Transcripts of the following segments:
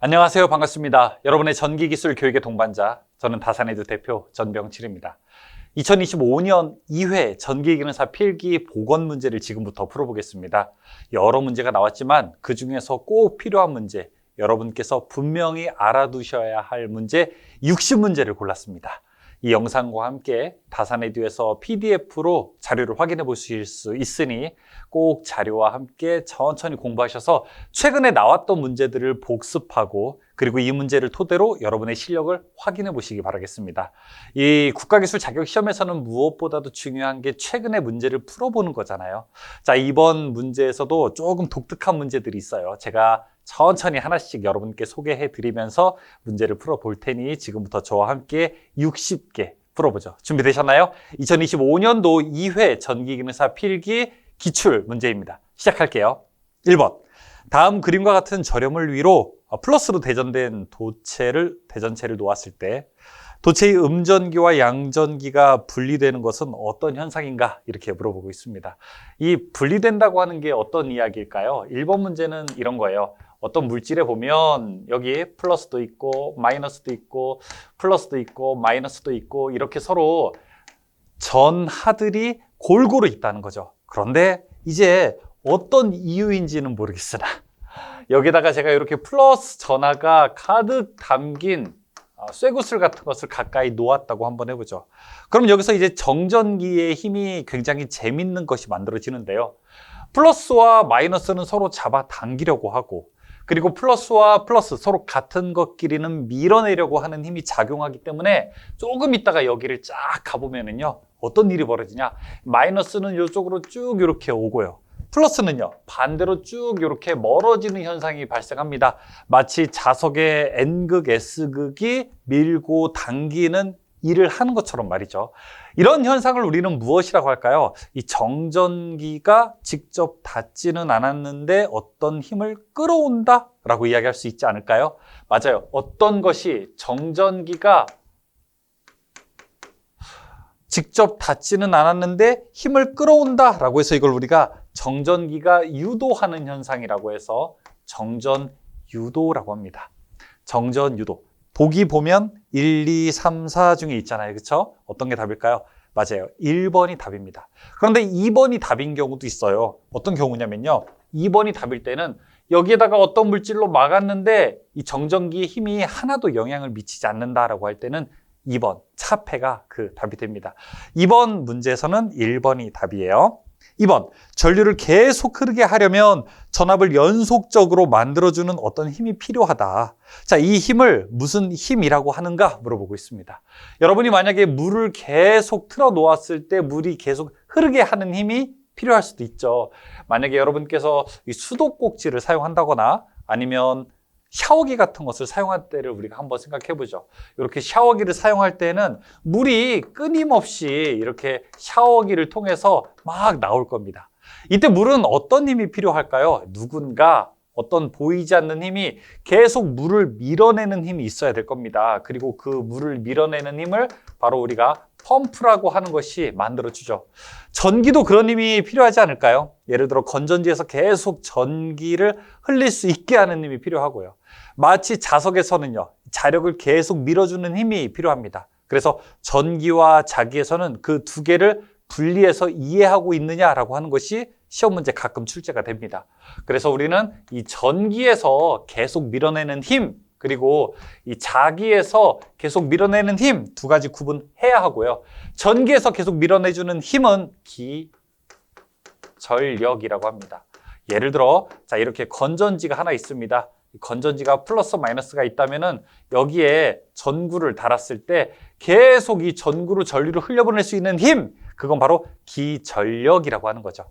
안녕하세요. 반갑습니다. 여러분의 전기기술 교육의 동반자, 저는 다산에듀 대표 전병칠입니다. 2025년 2회 전기기능사 필기 보건 문제를 지금부터 풀어보겠습니다. 여러 문제가 나왔지만 그 중에서 꼭 필요한 문제, 여러분께서 분명히 알아두셔야 할 문제 60문제를 골랐습니다. 이 영상과 함께 다산에듀에서 PDF로 자료를 확인해 보실 수 있으니 꼭 자료와 함께 천천히 공부하셔서 최근에 나왔던 문제들을 복습하고 그리고 이 문제를 토대로 여러분의 실력을 확인해 보시기 바라겠습니다. 이 국가기술 자격시험에서는 무엇보다도 중요한 게 최근의 문제를 풀어보는 거잖아요. 자, 이번 문제에서도 조금 독특한 문제들이 있어요. 제가 천천히 하나씩 여러분께 소개해 드리면서 문제를 풀어볼 테니 지금부터 저와 함께 60개 풀어보죠. 준비되셨나요? 2025년도 2회 전기기능사 필기 기출 문제입니다. 시작할게요. 1번. 다음 그림과 같은 저렴을 위로 플러스로 대전된 대전체를 놓았을 때 도체의 음전기와 양전기가 분리되는 것은 어떤 현상인가? 이렇게 물어보고 있습니다. 이 분리된다고 하는 게 어떤 이야기일까요? 1번 문제는 이런 거예요. 어떤 물질에 보면 여기 플러스도 있고 마이너스도 있고 플러스도 있고 마이너스도 있고 이렇게 서로 전하들이 골고루 있다는 거죠. 그런데 이제 어떤 이유인지는 모르겠으나 여기다가 제가 이렇게 플러스 전하가 가득 담긴 쇠구슬 같은 것을 가까이 놓았다고 한번 해보죠. 그럼 여기서 이제 정전기의 힘이 굉장히 재밌는 것이 만들어지는데요. 플러스와 마이너스는 서로 잡아 당기려고 하고 그리고 플러스와 플러스 서로 같은 것끼리는 밀어내려고 하는 힘이 작용하기 때문에 조금 있다가 여기를 쫙 가보면은요 어떤 일이 벌어지냐, 마이너스는 이쪽으로 쭉 이렇게 오고요, 플러스는요 반대로 쭉 이렇게 멀어지는 현상이 발생합니다. 마치 자석의 N극, S극이 밀고 당기는 일을 하는 것처럼 말이죠. 이런 현상을 우리는 무엇이라고 할까요? 이 정전기가 직접 닿지는 않았는데 어떤 힘을 끌어온다 라고 이야기할 수 있지 않을까요? 맞아요. 어떤 것이 정전기가 직접 닿지는 않았는데 힘을 끌어온다 라고 해서 이걸 우리가 정전기가 유도하는 현상이라고 해서 정전유도라고 합니다. 정전유도. 보기 보면 1, 2, 3, 4 중에 있잖아요. 그렇죠? 어떤 게 답일까요? 맞아요. 1번이 답입니다. 그런데 2번이 답인 경우도 있어요. 어떤 경우냐면요. 2번이 답일 때는 여기에다가 어떤 물질로 막았는데 이 정전기의 힘이 하나도 영향을 미치지 않는다라고 할 때는 2번, 차폐가 그 답이 됩니다. 2번 문제에서는 1번이 답이에요. 2번, 전류를 계속 흐르게 하려면 전압을 연속적으로 만들어주는 어떤 힘이 필요하다. 자, 이 힘을 무슨 힘이라고 하는가 물어보고 있습니다. 여러분이 만약에 물을 계속 틀어 놓았을 때 물이 계속 흐르게 하는 힘이 필요할 수도 있죠. 만약에 여러분께서 이 수도꼭지를 사용한다거나 아니면 샤워기 같은 것을 사용할 때를 우리가 한번 생각해 보죠. 이렇게 샤워기를 사용할 때는 물이 끊임없이 이렇게 샤워기를 통해서 막 나올 겁니다. 이때 물은 어떤 힘이 필요할까요? 누군가 어떤 보이지 않는 힘이 계속 물을 밀어내는 힘이 있어야 될 겁니다. 그리고 그 물을 밀어내는 힘을 바로 우리가 펌프라고 하는 것이 만들어주죠. 전기도 그런 힘이 필요하지 않을까요? 예를 들어 건전지에서 계속 전기를 흘릴 수 있게 하는 힘이 필요하고요. 마치 자석에서는요, 자력을 계속 밀어주는 힘이 필요합니다. 그래서 전기와 자기에서는 그 두 개를 분리해서 이해하고 있느냐라고 하는 것이 시험 문제 가끔 출제가 됩니다. 그래서 우리는 이 전기에서 계속 밀어내는 힘, 그리고 이 자기에서 계속 밀어내는 힘 두 가지 구분해야 하고요. 전기에서 계속 밀어내주는 힘은 기전력이라고 합니다. 예를 들어 자 이렇게 건전지가 하나 있습니다. 건전지가 플러스 마이너스가 있다면은 여기에 전구를 달았을 때 계속 이 전구로 전류를 흘려보낼 수 있는 힘, 그건 바로 기전력이라고 하는 거죠.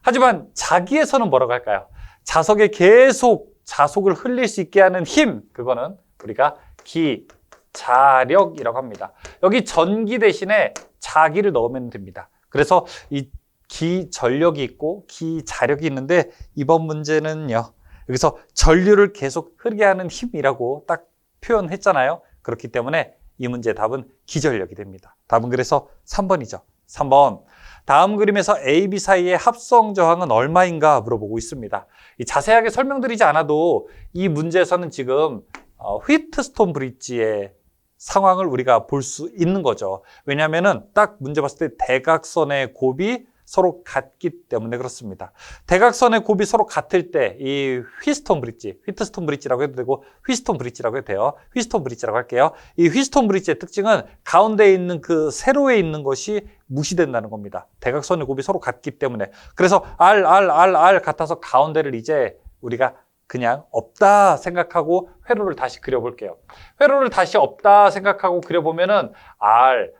하지만 자기에서는 뭐라고 할까요? 자석에 계속 자속을 흘릴 수 있게 하는 힘, 그거는 우리가 기자력이라고 합니다. 여기 전기 대신에 자기를 넣으면 됩니다. 그래서 이 기전력이 있고 기자력이 있는데 이번 문제는요, 여기서 전류를 계속 흐르게 하는 힘이라고 딱 표현했잖아요. 그렇기 때문에 이 문제의 답은 기전력이 됩니다. 답은 그래서 3번이죠. 3번. 다음 그림에서 A, B 사이의 합성 저항은 얼마인가 물어보고 있습니다. 자세하게 설명드리지 않아도 이 문제에서는 지금 휘트스톤 브릿지의 상황을 우리가 볼 수 있는 거죠. 왜냐하면은 딱 문제 봤을 때 대각선의 곱이 서로 같기 때문에 그렇습니다. 대각선의 곱이 서로 같을 때 이 휘트스톤 브릿지라고 해도 되고 휘트스톤 브릿지라고 해도 돼요. 휘트스톤 브릿지라고 할게요. 이 휘트스톤 브릿지의 특징은 가운데에 있는 그 세로에 있는 것이 무시된다는 겁니다. 대각선의 곱이 서로 같기 때문에. 그래서 R 같아서 가운데를 이제 우리가 그냥 없다 생각하고 회로를 다시 그려볼게요. 회로를 다시 없다 생각하고 그려보면은 R,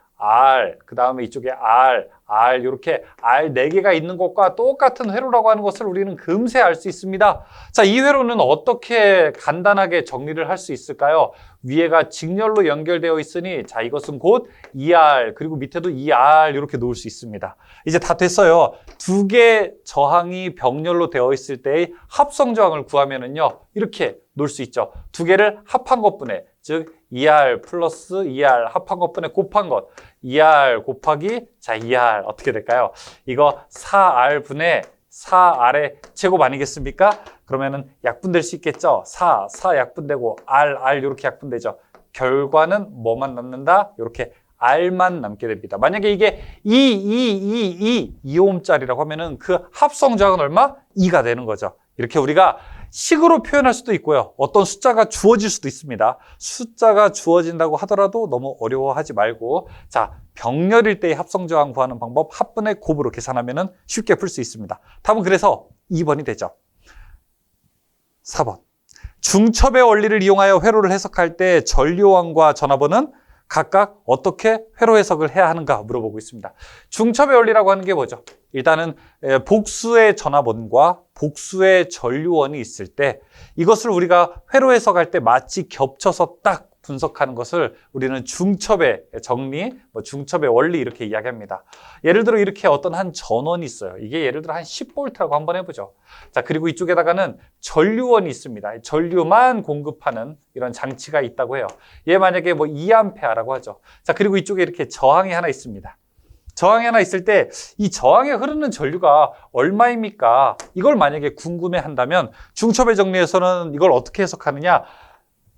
그 다음에 이쪽에 R 이렇게 R 4개가 있는 것과 똑같은 회로라고 하는 것을 우리는 금세 알 수 있습니다. 자, 이 회로는 어떻게 간단하게 정리를 할 수 있을까요? 위에가 직렬로 연결되어 있으니 자, 이것은 곧 2R 그리고 밑에도 2R 이렇게 놓을 수 있습니다. 이제 다 됐어요. 두 개 저항이 병렬로 되어 있을 때의 합성 저항을 구하면은요, 이렇게 놓을 수 있죠. 두 개를 합한 것분에, 즉 2R 플러스 2R 합한 것분에 곱한 것, 2R 곱하기 자 2R 어떻게 될까요? 이거 4R분의 4R의 제곱 아니겠습니까? 그러면은 약분될 수 있겠죠? 4 약분되고 R 이렇게 약분되죠. 결과는 뭐만 남는다? 이렇게 R만 남게 됩니다. 만약에 이게 2옴짜리라고 하면은 그 합성 저항은 얼마? 2가 되는 거죠. 이렇게 우리가 식으로 표현할 수도 있고요. 어떤 숫자가 주어질 수도 있습니다. 숫자가 주어진다고 하더라도 너무 어려워하지 말고, 자, 병렬일 때의 합성 저항 구하는 방법 합분의 곱으로 계산하면 쉽게 풀 수 있습니다. 답은 그래서 2번이 되죠. 4번. 중첩의 원리를 이용하여 회로를 해석할 때 전류원과 전압원은 각각 어떻게 회로 해석을 해야 하는가 물어보고 있습니다. 중첩의 원리라고 하는 게 뭐죠? 일단은 복수의 전압원과 복수의 전류원이 있을 때 이것을 우리가 회로 해석할 때 마치 겹쳐서 딱 분석하는 것을 우리는 중첩의 정리, 중첩의 원리 이렇게 이야기합니다. 예를 들어 이렇게 어떤 한 전원이 있어요. 이게 예를 들어 한 10V라고 한번 해보죠. 자, 그리고 이쪽에다가는 전류원이 있습니다. 전류만 공급하는 이런 장치가 있다고 해요. 얘 만약에 2A라고 하죠. 자, 그리고 이쪽에 이렇게 저항이 하나 있습니다. 저항이 하나 있을 때 이 저항에 흐르는 전류가 얼마입니까? 이걸 만약에 궁금해 한다면 중첩의 정리에서는 이걸 어떻게 해석하느냐?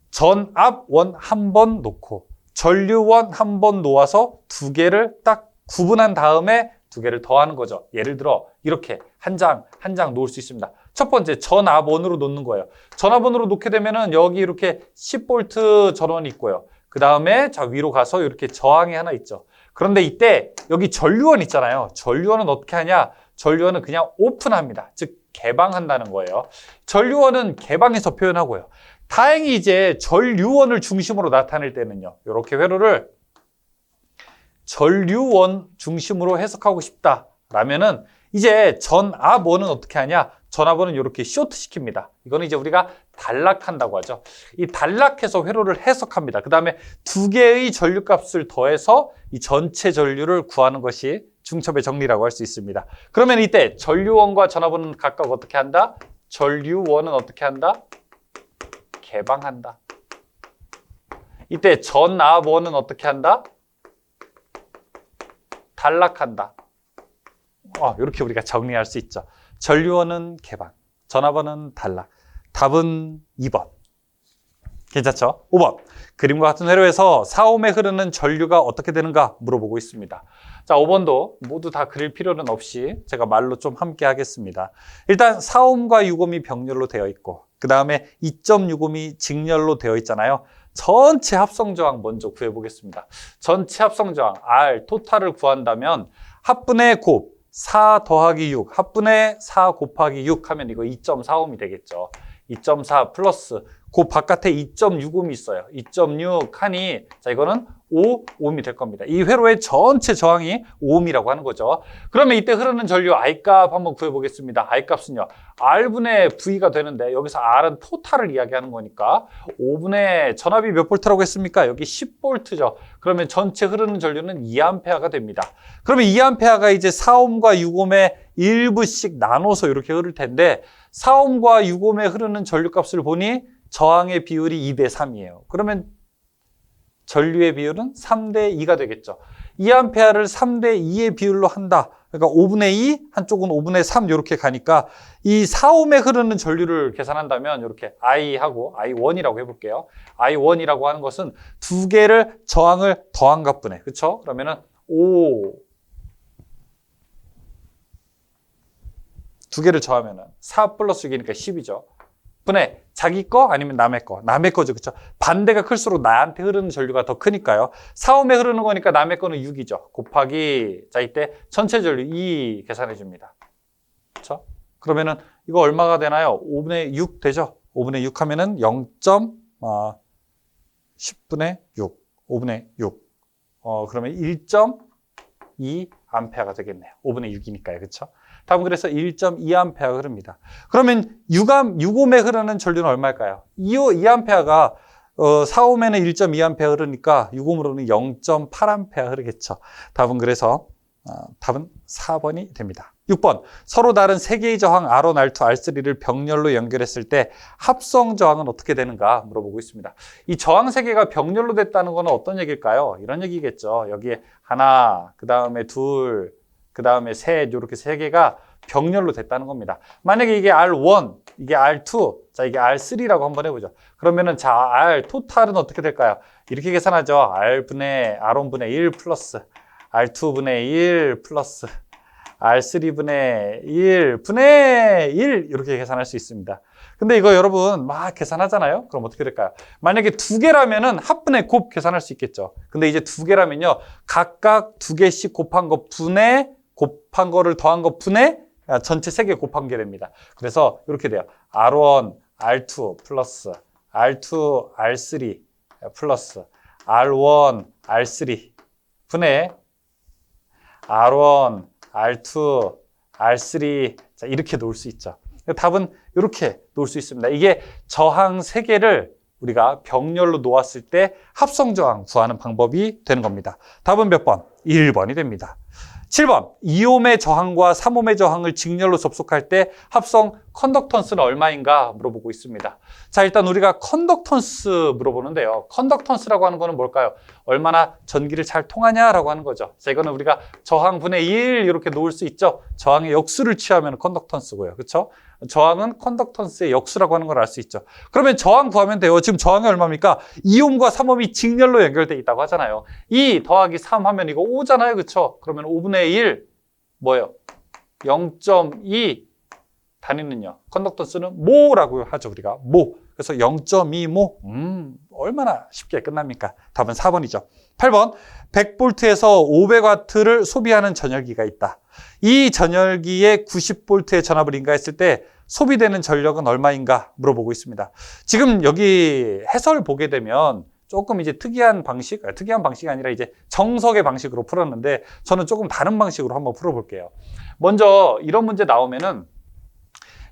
전압원 한 번 놓고 전류원 한 번 놓아서 두 개를 딱 구분한 다음에 두 개를 더하는 거죠. 예를 들어 이렇게 한 장 놓을 수 있습니다. 첫 번째 전압원으로 놓는 거예요. 전압원으로 놓게 되면은 여기 이렇게 10V 전원이 있고요. 그 다음에 자 위로 가서 이렇게 저항이 하나 있죠. 그런데 이때 여기 전류원 있잖아요. 전류원은 어떻게 하냐? 전류원은 그냥 오픈합니다. 즉 개방한다는 거예요. 전류원은 개방해서 표현하고요. 다행히 이제 전류원을 중심으로 나타낼 때는요. 이렇게 회로를 전류원 중심으로 해석하고 싶다라면은 이제 전압원은 어떻게 하냐? 전압원은 이렇게 쇼트 시킵니다. 이거는 이제 우리가 단락한다고 하죠. 이 단락해서 회로를 해석합니다. 그 다음에 두 개의 전류값을 더해서 이 전체 전류를 구하는 것이 중첩의 정리라고 할 수 있습니다. 그러면 이때 전류원과 전압원은 각각 어떻게 한다? 전류원은 어떻게 한다? 개방한다. 이때 전압원은 어떻게 한다? 단락한다. 이렇게 우리가 정리할 수 있죠. 전류원은 개방, 전압원은 단락. 답은 2번. 괜찮죠? 5번. 그림과 같은 회로에서 4옴에 흐르는 전류가 어떻게 되는가 물어보고 있습니다. 자, 5번도 모두 다 그릴 필요는 없이 제가 말로 좀 함께 하겠습니다. 일단 4옴과 6옴이 병렬로 되어 있고 그 다음에 2.6옴이 직렬로 되어 있잖아요. 전체 합성 저항 먼저 구해보겠습니다. 전체 합성 저항 R, 토탈을 구한다면 합분의 곱 4 더하기 6, 합분의 4 곱하기 6 하면 이거 2.4옴이 되겠죠. 2.4 플러스 그 바깥에 2.6옴이 있어요. 2.6 하니 자 이거는 5옴이 될 겁니다. 이 회로의 전체 저항이 5옴이라고 하는 거죠. 그러면 이때 흐르는 전류 I값 한번 구해보겠습니다. I값은요. R분의 V가 되는데 여기서 R은 토탈을 이야기하는 거니까 5분의 전압이 몇 볼트라고 했습니까? 여기 10볼트죠. 그러면 전체 흐르는 전류는 2A가 됩니다. 그러면 2A가 이제 4옴과 6옴의 일부씩 나눠서 이렇게 흐를 텐데 4옴과 6옴에 흐르는 전류값을 보니 저항의 비율이 2대 3이에요. 그러면 전류의 비율은 3대 2가 되겠죠. 2A를 3대 2의 비율로 한다. 그러니까 5분의 2, 한쪽은 5분의 3 이렇게 가니까 이 4옴에 흐르는 전류를 계산한다면 이렇게 I하고 I1이라고 해볼게요. I1이라고 하는 것은 두 개를 저항을 더한 값분해. 그렇죠? 그러면은 5 두 개를 더하면은 4 플러스 6이니까 10이죠. 분해 자기 거 아니면 남의 거. 남의 거죠. 그렇죠? 반대가 클수록 나한테 흐르는 전류가 더 크니까요. 4옴에 흐르는 거니까 남의 거는 6이죠. 곱하기 자 이때 전체 전류 2 계산해 줍니다. 그렇죠? 그러면은 이거 얼마가 되나요? 5분의 6 되죠? 5분의 6 하면은 10분의 6. 5분의 6. 그러면 1.2 암페어가 되겠네요. 5분의 6이니까요. 그렇죠? 답은 그래서 1.2A가 흐릅니다. 그러면 6옴에 흐르는 전류는 얼마일까요? 2A가 4옴에는 1.2A 흐르니까 6옴으로는 0.8A 흐르겠죠. 답은 그래서 답은 4번이 됩니다. 6번. 서로 다른 세 개의 저항 R1, R2, R3를 병렬로 연결했을 때 합성 저항은 어떻게 되는가 물어보고 있습니다. 이 저항 세 개가 병렬로 됐다는 것은 어떤 얘기일까요? 이런 얘기겠죠. 여기에 하나, 그 다음에 둘, 그 다음에 셋, 이렇게 세 개가 병렬로 됐다는 겁니다. 만약에 이게 R1, 이게 R2, 자, 이게 R3라고 한번 해보죠. 그러면은 자, R 토탈은 어떻게 될까요? 이렇게 계산하죠. R1분의 1 플러스 R2분의 1 플러스 R3분의 1 분의 1 이렇게 계산할 수 있습니다. 근데 이거 여러분 막 계산하잖아요. 그럼 어떻게 될까요? 만약에 두 개라면은 합분의 곱 계산할 수 있겠죠. 근데 이제 두 개라면요. 각각 두 개씩 곱한 거 분의 곱한 거를 더한 거 분의 전체 세 개 곱한 게 됩니다. 그래서 이렇게 돼요. R1, R2 플러스 R2, R3 플러스 R1, R3 분의 R1, R2, R3 자, 이렇게 놓을 수 있죠. 답은 이렇게 놓을 수 있습니다. 이게 저항 세 개를 우리가 병렬로 놓았을 때 합성 저항 구하는 방법이 되는 겁니다. 답은 몇 번? 1번이 됩니다. 7번. 2옴의 저항과 3옴의 저항을 직렬로 접속할 때 합성 컨덕턴스는 얼마인가 물어보고 있습니다. 자, 일단 우리가 컨덕턴스 물어보는데요. 컨덕턴스라고 하는 거는 뭘까요? 얼마나 전기를 잘 통하냐라고 하는 거죠. 자, 이거는 우리가 저항 분의 1 이렇게 놓을 수 있죠. 저항의 역수를 취하면 컨덕턴스고요. 그렇죠? 저항은 컨덕턴스의 역수라고 하는 걸 알 수 있죠. 그러면 저항 구하면 돼요. 지금 저항이 얼마입니까? 2옴과 3옴이 직렬로 연결돼 있다고 하잖아요. 2 더하기 3 하면 이거 5잖아요. 그렇죠? 그러면 5분의 1 뭐예요? 0.2 단위는요. 컨덕턴스는 모라고 하죠. 우리가 모. 그래서 0.2모. 얼마나 쉽게 끝납니까? 답은 4번이죠. 8번. 100V에서 500W를 소비하는 전열기가 있다. 이 전열기에 90V의 전압을 인가했을 때 소비되는 전력은 얼마인가 물어보고 있습니다. 지금 여기 해설 보게 되면 조금 이제 특이한 방식이 아니라 이제 정석의 방식으로 풀었는데 저는 조금 다른 방식으로 한번 풀어볼게요. 먼저 이런 문제 나오면은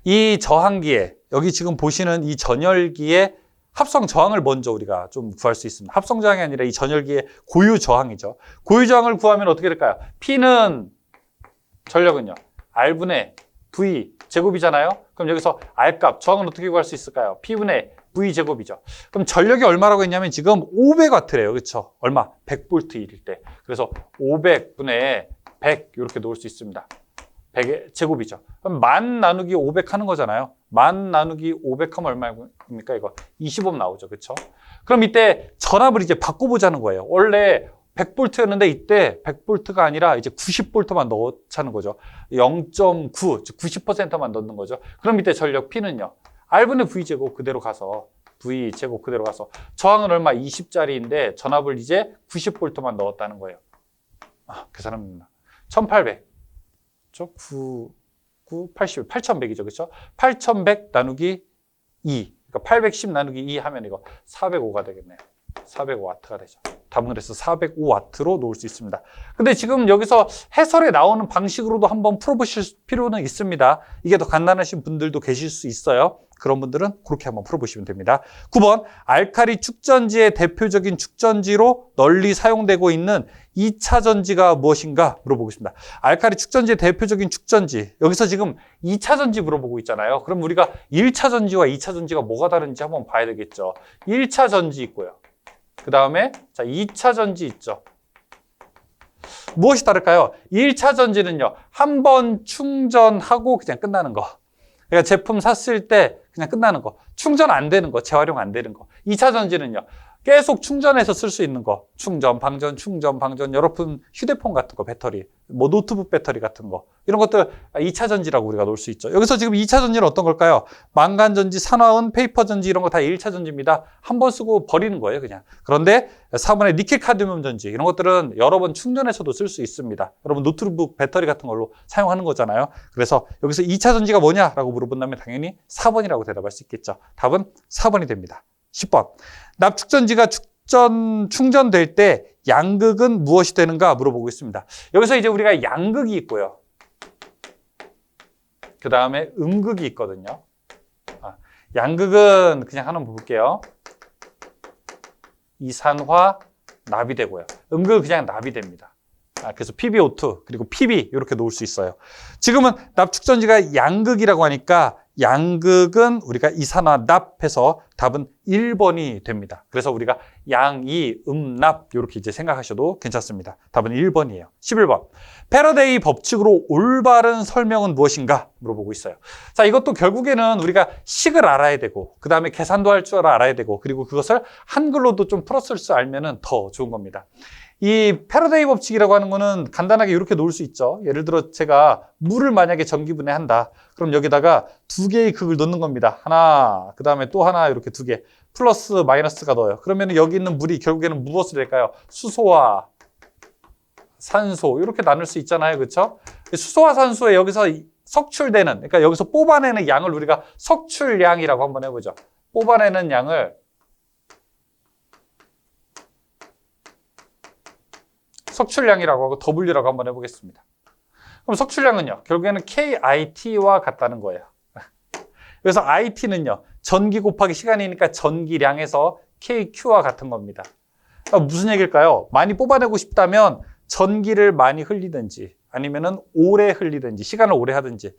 이 저항기에 여기 지금 보시는 이 전열기에 합성 저항을 먼저 우리가 좀 구할 수 있습니다. 합성 저항이 아니라 이 전열기의 고유 저항이죠. 고유 저항을 구하면 어떻게 될까요? P는 전력은요. R분의 V 제곱이잖아요. 그럼 여기서 R값 저항은 어떻게 구할 수 있을까요? P분의 V 제곱이죠. 그럼 전력이 얼마라고 했냐면 지금 500W래요. 그렇죠? 얼마? 100V1일 때. 그래서 500분의 100 이렇게 놓을 수 있습니다. 100의 제곱이죠. 그럼 만 나누기 500 하는 거잖아요. 만 나누기 500 하면 얼마입니까? 이거 25 나오죠. 그렇죠? 그럼 이때 전압을 이제 바꿔보자는 거예요. 원래 100V였는데 이때 100V가 아니라 이제 90V만 넣자는 거죠. 0.9, 즉 90%만 넣는 거죠. 그럼 이때 전력 P는요. R분의 V제곱 그대로 가서 V제곱 그대로 가서 저항은 얼마? 20짜리인데 전압을 이제 90V만 넣었다는 거예요. 계산합니다. 1800. 80, 8100이죠. 그렇죠? 8100 나누기 2. 그러니까 810 나누기 2 하면 이거 405가 되겠네요. 405W가 되죠. 답은 그래서 405W로 놓을 수 있습니다. 근데 지금 여기서 해설에 나오는 방식으로도 한번 풀어보실 필요는 있습니다. 이게 더 간단하신 분들도 계실 수 있어요. 그런 분들은 그렇게 한번 풀어보시면 됩니다. 9번, 알칼리 축전지의 대표적인 축전지로 널리 사용되고 있는 2차 전지가 무엇인가 물어보고 있습니다. 알칼리 축전지의 대표적인 축전지. 여기서 지금 2차 전지 물어보고 있잖아요. 그럼 우리가 1차 전지와 2차 전지가 뭐가 다른지 한번 봐야 되겠죠. 1차 전지 있고요. 그 다음에 자 2차 전지 있죠. 무엇이 다를까요? 1차 전지는요, 한 번 충전하고 그냥 끝나는 거. 그러니까 제품 샀을 때 그냥 끝나는 거. 충전 안 되는 거, 재활용 안 되는 거. 2차 전지는요, 계속 충전해서 쓸 수 있는 거. 충전, 방전, 여러분 휴대폰 같은 거, 배터리, 뭐 노트북 배터리 같은 거. 이런 것들 2차 전지라고 우리가 놓을 수 있죠. 여기서 지금 2차 전지는 어떤 걸까요? 망간 전지, 산화은, 페이퍼 전지 이런 거 다 1차 전지입니다. 한 번 쓰고 버리는 거예요, 그냥. 그런데 4번의 니켈 카드뮴 전지 이런 것들은 여러 번 충전해서도 쓸 수 있습니다. 여러분 노트북 배터리 같은 걸로 사용하는 거잖아요. 그래서 여기서 2차 전지가 뭐냐라고 물어본다면 당연히 4번이라고 대답할 수 있겠죠. 답은 4번이 됩니다. 10번. 납축전지가 충전될 때 양극은 무엇이 되는가 물어보고 있습니다. 여기서 이제 우리가 양극이 있고요. 그 다음에 음극이 있거든요. 양극은 그냥 하나 볼게요. 이산화 납이 되고요. 음극은 그냥 납이 됩니다. 그래서 PbO2 그리고 Pb 이렇게 놓을 수 있어요. 지금은 납축전지가 양극이라고 하니까 양극은 우리가 이산화납해서 답은 1번이 됩니다. 그래서 우리가 양이, 납 이렇게 이제 생각하셔도 괜찮습니다. 답은 1번이에요. 11번. 패러데이 법칙으로 올바른 설명은 무엇인가 물어보고 있어요. 자, 이것도 결국에는 우리가 식을 알아야 되고 그 다음에 계산도 할 줄 알아야 되고 그리고 그것을 한글로도 좀 풀었을 줄 알면은 더 좋은 겁니다. 이 패러데이 법칙이라고 하는 거는 간단하게 이렇게 놓을 수 있죠. 예를 들어 제가 물을 만약에 전기분해한다. 그럼 여기다가 두 개의 극을 넣는 겁니다. 하나, 그 다음에 또 하나 이렇게 두 개. 플러스 마이너스가 넣어요. 그러면 여기 있는 물이 결국에는 무엇이 될까요? 수소와 산소 이렇게 나눌 수 있잖아요. 그렇죠? 수소와 산소에 여기서 석출되는, 그러니까 여기서 뽑아내는 양을 우리가 석출량이라고 한번 해보죠. 뽑아내는 양을 석출량이라고 하고 W라고 한번 해보겠습니다. 그럼 석출량은요, 결국에는 KIT와 같다는 거예요. 그래서 IT는요, 전기 곱하기 시간이니까 전기량에서 KQ와 같은 겁니다. 그러니까 무슨 얘기일까요? 많이 뽑아내고 싶다면 전기를 많이 흘리든지 아니면은 오래 흘리든지 시간을 오래 하든지.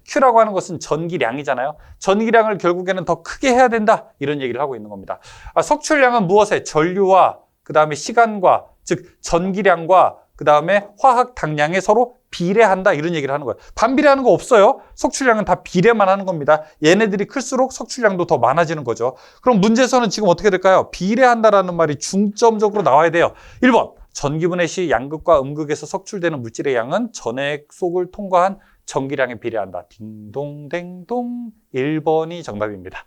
Q라고 하는 것은 전기량이잖아요. 전기량을 결국에는 더 크게 해야 된다. 이런 얘기를 하고 있는 겁니다. 석출량은 무엇에? 전류와 그 다음에 시간과 즉 전기량과 그 다음에 화학 당량에 서로 비례한다 이런 얘기를 하는 거예요. 반비례하는 거 없어요. 석출량은 다 비례만 하는 겁니다. 얘네들이 클수록 석출량도 더 많아지는 거죠. 그럼 문제에서는 지금 어떻게 될까요? 비례한다라는 말이 중점적으로 나와야 돼요. 1번 전기분해 시 양극과 음극에서 석출되는 물질의 양은 전액 속을 통과한 전기량에 비례한다. 딩동댕동 1번이 정답입니다.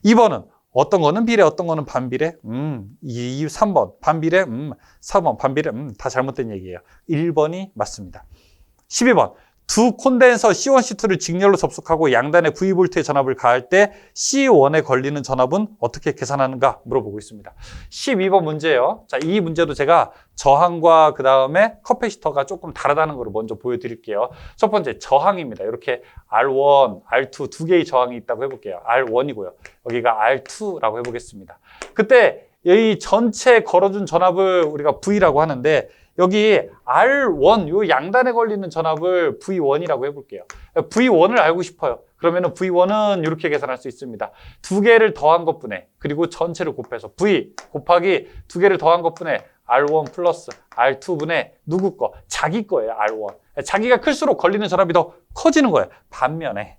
2번은 어떤 거는 비례, 어떤 거는 반비례? 3번 반비례, 4번 반비례, 다 잘못된 얘기예요. 1번이 맞습니다. 12번 두 콘덴서 C1, C2를 직렬로 접속하고 양단에 V볼트의 전압을 가할 때 C1에 걸리는 전압은 어떻게 계산하는가 물어보고 있습니다. 12번 문제예요. 자, 이 문제도 제가 저항과 그 다음에 커패시터가 조금 다르다는 걸 먼저 보여드릴게요. 첫 번째 저항입니다. 이렇게 R1, R2 두 개의 저항이 있다고 해볼게요. R1이고요. 여기가 R2라고 해보겠습니다. 그때 이 전체 걸어준 전압을 우리가 V라고 하는데 여기 R1, 요 양단에 걸리는 전압을 V1이라고 해볼게요. V1을 알고 싶어요. 그러면은 V1은 이렇게 계산할 수 있습니다. 두 개를 더한 것분에 그리고 전체를 곱해서 V 곱하기 두 개를 더한 것분에 R1 플러스 R2분의 누구 거? 자기 거예요, R1. 자기가 클수록 걸리는 전압이 더 커지는 거예요. 반면에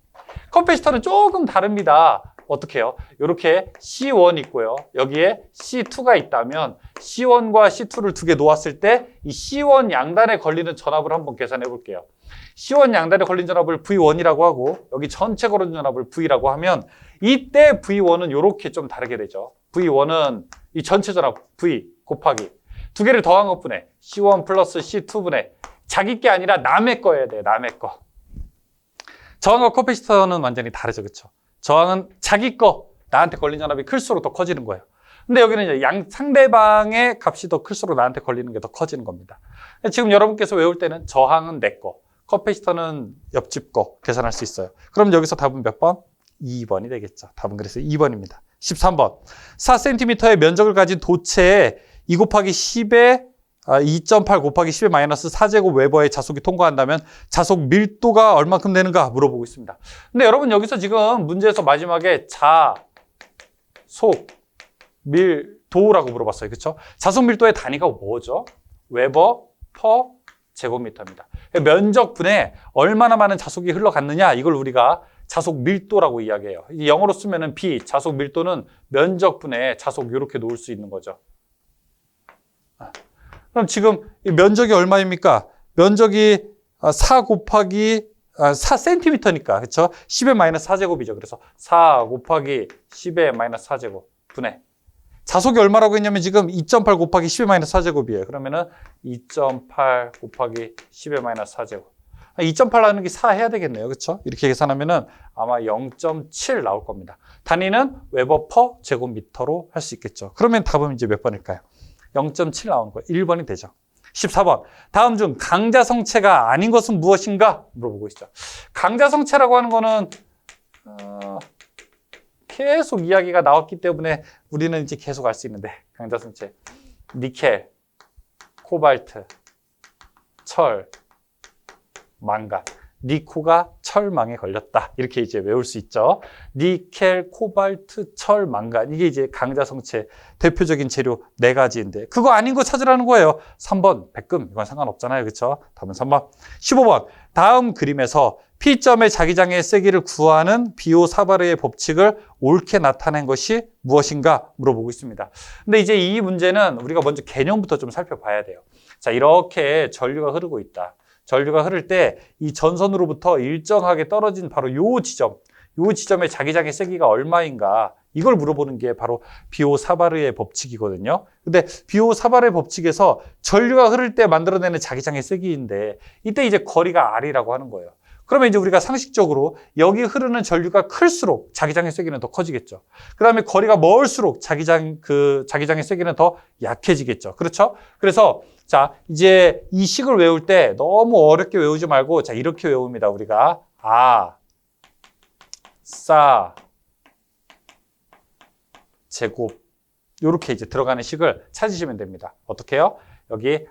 커패시터는 조금 다릅니다. 어떻게 해요? 이렇게 C1 있고요. 여기에 C2가 있다면 C1과 C2를 두 개 놓았을 때 이 C1 양단에 걸리는 전압을 한번 계산해 볼게요. C1 양단에 걸린 전압을 V1이라고 하고 여기 전체 걸린 전압을 V라고 하면 이때 V1은 이렇게 좀 다르게 되죠. V1은 이 전체 전압 V 곱하기 두 개를 더한 것분에 C1 플러스 C2분의 자기 게 아니라 남의 거여야 돼요. 남의 거. 저항과 커패시터는 완전히 다르죠. 그렇죠? 저항은 자기 거, 나한테 걸린 전압이 클수록 더 커지는 거예요. 근데 여기는 이제 상대방의 값이 더 클수록 나한테 걸리는 게 더 커지는 겁니다. 지금 여러분께서 외울 때는 저항은 내 거, 커패시터는 옆집 거 계산할 수 있어요. 그럼 여기서 답은 몇 번? 2번이 되겠죠. 답은 그래서 2번입니다. 13번. 4cm의 면적을 가진 도체에 2 곱하기 10에 2.8 곱하기 10의 마이너스 4제곱 웨버의 자속이 통과한다면 자속 밀도가 얼마큼 되는가 물어보고 있습니다. 근데 여러분 여기서 지금 문제에서 마지막에 자속 밀도라고 물어봤어요. 그렇죠? 자속 밀도의 단위가 뭐죠? 웨버 퍼 제곱미터입니다. 면적분에 얼마나 많은 자속이 흘러갔느냐 이걸 우리가 자속 밀도라고 이야기해요. 영어로 쓰면은 B, 자속 밀도는 면적분에 자속 이렇게 놓을 수 있는 거죠. 그럼 지금 이 면적이 얼마입니까? 면적이 4 곱하기 4cm니까 그렇죠? 10의 마이너스 4제곱이죠. 그래서 4 곱하기 10의 마이너스 4제곱 분의 자속이 얼마라고 했냐면 지금 2.8 곱하기 10의 마이너스 4제곱이에요. 그러면은 2.8 곱하기 10의 마이너스 4제곱. 2.8 나누기 4 해야 되겠네요. 그렇죠? 이렇게 계산하면은 아마 0.7 나올 겁니다. 단위는 웨버 퍼 제곱미터로 할 수 있겠죠. 그러면 답은 이제 몇 번일까요? 0.7 나오는 거예요. 1번이 되죠. 14번. 다음 중 강자성체가 아닌 것은 무엇인가? 물어보고 있죠. 강자성체라고 하는 거는 계속 이야기가 나왔기 때문에 우리는 이제 계속 알 수 있는데 강자성체. 니켈, 코발트, 철, 망간. 니코가 철망에 걸렸다. 이렇게 이제 외울 수 있죠. 니켈, 코발트, 철, 망간. 이게 이제 강자성체 대표적인 재료 4가지인데 그거 아닌 거 찾으라는 거예요. 3번 백금. 이건 상관없잖아요. 그렇죠? 답은 3번. 15번. 다음 그림에서 P점의 자기장의 세기를 구하는 비오사바르의 법칙을 옳게 나타낸 것이 무엇인가 물어보고 있습니다. 근데 이제 이 문제는 우리가 먼저 개념부터 좀 살펴봐야 돼요. 자, 이렇게 전류가 흐르고 있다. 전류가 흐를 때 이 전선으로부터 일정하게 떨어진 바로 요 지점의 자기장의 세기가 얼마인가 이걸 물어보는 게 바로 비오사바르의 법칙이거든요. 근데 비오사바르의 법칙에서 전류가 흐를 때 만들어내는 자기장의 세기인데 이때 이제 거리가 R이라고 하는 거예요. 그러면 이제 우리가 상식적으로 여기 흐르는 전류가 클수록 자기장의 세기는 더 커지겠죠. 그 다음에 거리가 멀수록 자기장의 세기는 더 약해지겠죠. 그렇죠? 그래서 자, 이제 이 식을 외울 때 너무 어렵게 외우지 말고 자, 이렇게 외웁니다. 우리가 싸 제곱 이렇게 이제 들어가는 식을 찾으시면 됩니다. 어떻게 해요? 여기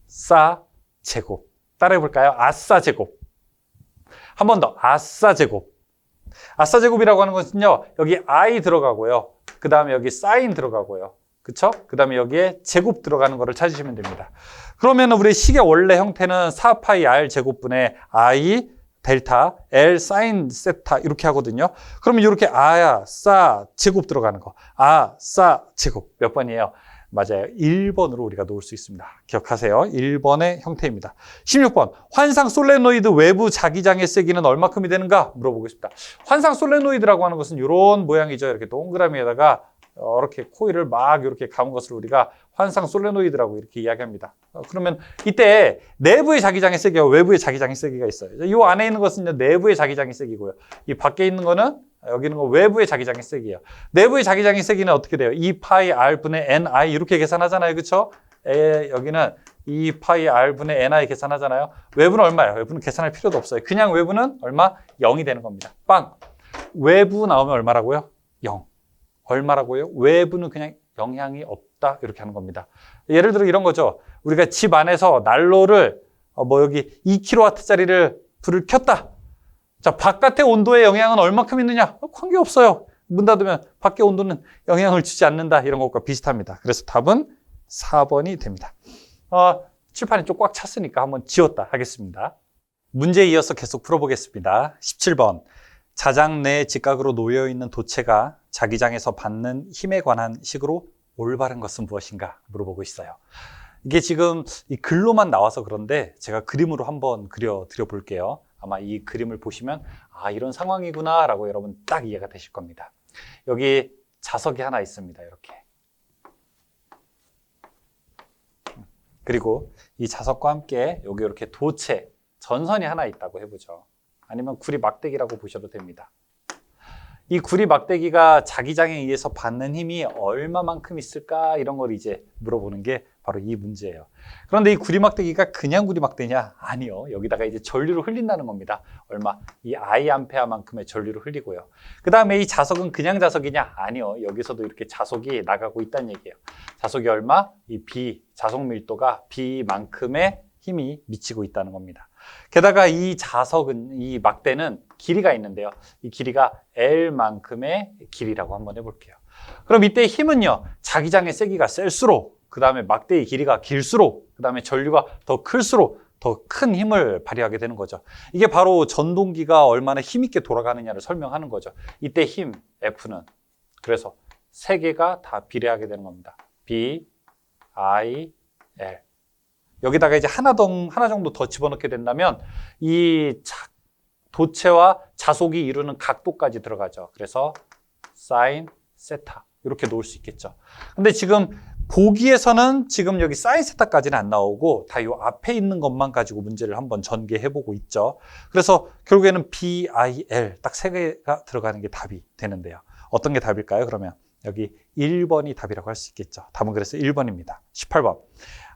싸 제곱 따라해 볼까요? 아싸 제곱. 한 번 더. 아싸 제곱. 아싸 제곱이라고 하는 것은요. 여기 I 들어가고요. 그 다음에 여기 사인 들어가고요. 그쵸? 그 다음에 여기에 제곱 들어가는 거를 찾으시면 됩니다. 그러면 우리 식의 원래 형태는 4파이 R 제곱분의 I 델타 L 사인 세타 이렇게 하거든요. 그러면 이렇게 아싸 제곱 들어가는 거. 아싸 제곱 몇 번이에요? 맞아요. 1번으로 우리가 놓을 수 있습니다. 기억하세요. 1번의 형태입니다. 16번. 환상 솔레노이드 외부 자기장의 세기는 얼마큼이 되는가? 물어보고 싶다. 환상 솔레노이드라고 하는 것은 이런 모양이죠. 이렇게 동그라미에다가 이렇게 코일을 막 이렇게 감은 것을 우리가 환상 솔레노이드라고 이렇게 이야기합니다. 그러면 이때 내부의 자기장의 세기와 외부의 자기장의 세기가 있어요. 이 안에 있는 것은 내부의 자기장의 세기고요. 이 밖에 있는 거는 여기 있는 거 외부의 자기장의 세기예요. 내부의 자기장의 세기는 어떻게 돼요? 2파이 R분의 NI 이렇게 계산하잖아요. 그렇죠? 여기는 2파이 R분의 NI 계산하잖아요. 외부는 얼마예요? 외부는 계산할 필요도 없어요. 그냥 외부는 얼마? 0이 되는 겁니다. 빵! 외부 나오면 얼마라고요? 0. 얼마라고요? 외부는 그냥 영향이 없다. 이렇게 하는 겁니다. 예를 들어 이런 거죠. 우리가 집 안에서 난로를 여기 2kW짜리를 불을 켰다. 자, 바깥의 온도의 영향은 얼마큼 있느냐? 관계없어요. 문 닫으면 밖의 온도는 영향을 주지 않는다. 이런 것과 비슷합니다. 그래서 답은 4번이 됩니다. 칠판이 좀 꽉 찼으니까 한번 지웠다 하겠습니다. 문제에 이어서 계속 풀어보겠습니다. 17번. 자장 내 직각으로 놓여있는 도체가 자기장에서 받는 힘에 관한 식으로 올바른 것은 무엇인가 물어보고 있어요. 이게 지금 이 글로만 나와서 그런데 제가 그림으로 한번 그려드려 볼게요. 아마 이 그림을 보시면 이런 상황이구나 라고 여러분 딱 이해가 되실 겁니다. 여기 자석이 하나 있습니다. 이렇게. 그리고 이 자석과 함께 여기 이렇게 도체, 전선이 하나 있다고 해보죠. 아니면 구리 막대기라고 보셔도 됩니다. 이 구리 막대기가 자기장에 의해서 받는 힘이 얼마만큼 있을까 이런 걸 이제 물어보는 게 바로 이 문제예요. 그런데 이 구리 막대기가 그냥 구리 막대냐? 아니요. 여기다가 이제 전류를 흘린다는 겁니다. 얼마? 이 I암페어만큼의 전류를 흘리고요. 그 다음에 이 자석은 그냥 자석이냐? 아니요. 여기서도 이렇게 자석이 나가고 있다는 얘기예요. 자석이 얼마? 이 B, 자석 밀도가 B만큼의 힘이 미치고 있다는 겁니다. 게다가 이 자석은, 이 막대는 길이가 있는데요. 이 길이가 L만큼의 길이라고 한번 해볼게요. 그럼 이때 힘은요, 자기장의 세기가 셀수록 그 다음에 막대기 길이가 길수록, 그 다음에 전류가 더 클수록 더 큰 힘을 발휘하게 되는 거죠. 이게 바로 전동기가 얼마나 힘있게 돌아가느냐를 설명하는 거죠. 이때 힘, F는. 그래서 세 개가 다 비례하게 되는 겁니다. B, I, L. 여기다가 이제 하나 정도 더 집어넣게 된다면 이 도체와 자속이 이루는 각도까지 들어가죠. 그래서 사인, 세타 이렇게 놓을 수 있겠죠. 근데 지금 보기에서는 지금 여기 사인 세타까지는 안 나오고 다 이 앞에 있는 것만 가지고 문제를 한번 전개해보고 있죠. 그래서 결국에는 B, I, L 딱 세 개가 들어가는 게 답이 되는데요. 어떤 게 답일까요? 그러면 여기 1번이 답이라고 할 수 있겠죠. 답은 그래서 1번입니다. 18번.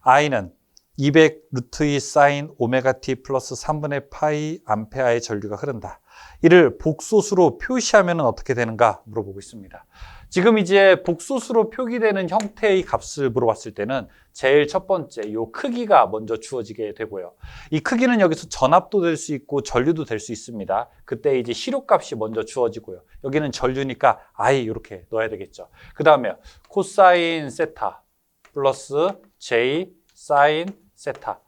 I는 200 루트 2 사인 오메가 t 플러스 3분의 파이 암페아의 전류가 흐른다. 이를 복소수로 표시하면 어떻게 되는가 물어보고 있습니다. 지금 이제 복소수로 표기되는 형태의 값을 물어봤을 때는 제일 첫 번째 이 크기가 먼저 주어지게 되고요. 이 크기는 여기서 전압도 될 수 있고 전류도 될 수 있습니다. 그때 이제 시료값이 먼저 주어지고요. 여기는 전류니까 I 이렇게 넣어야 되겠죠. 그 다음에 코사인 세타 플러스 J 사인 세타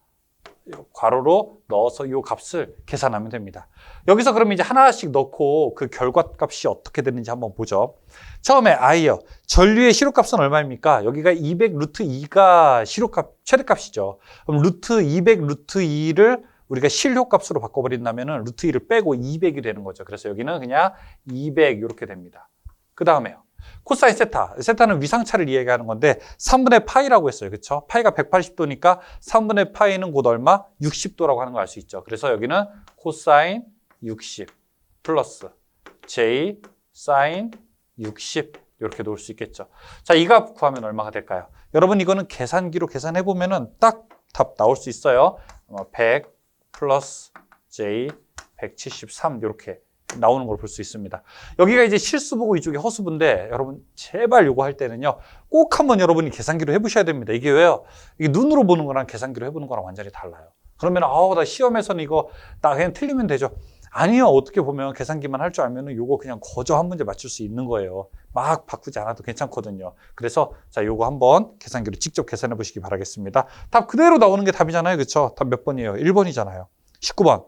괄호로 넣어서 이 값을 계산하면 됩니다. 여기서 그러면 이제 하나씩 넣고 그 결과값이 어떻게 되는지 한번 보죠. 처음에 I요. 전류의 시료값은 얼마입니까? 여기가 200 루트 2가 시료값 최대값이죠. 그럼 루트 200 루트 2를 우리가 실효값으로 바꿔버린다면 루트 2를 빼고 200이 되는 거죠. 그래서 여기는 그냥 200 이렇게 됩니다. 그 다음에요. 코사인 세타. 세타는 위상차를 이야기하는 건데 3분의 파이라고 했어요. 그렇죠? 파이가 180도니까 3분의 파이는 곧 얼마? 60도라고 하는 걸 알 수 있죠. 그래서 여기는 코사인 60 플러스 J 사인 60 이렇게 놓을 수 있겠죠. 자, 이 값 구하면 얼마가 될까요? 여러분 이거는 계산기로 계산해 보면은 딱 답 나올 수 있어요. 100 플러스 J 173 이렇게 나오는 걸 볼 수 있습니다. 여기가 이제 실수보고 이쪽이 허수보인데 여러분 제발 요거 할 때는요 꼭 한번 여러분이 계산기로 해보셔야 됩니다. 이게 왜요? 이게 눈으로 보는 거랑 계산기로 해보는 거랑 완전히 달라요. 그러면 나 시험에서는 이거 나 그냥 틀리면 되죠. 아니요. 어떻게 보면 계산기만 할 줄 알면은 요거 그냥 거저 한 문제 맞출 수 있는 거예요. 막 바꾸지 않아도 괜찮거든요. 그래서 자 요거 한번 계산기로 직접 계산해 보시기 바라겠습니다. 답 그대로 나오는 게 답이잖아요. 그렇죠? 답 몇 번이에요? 1번이잖아요. 19번.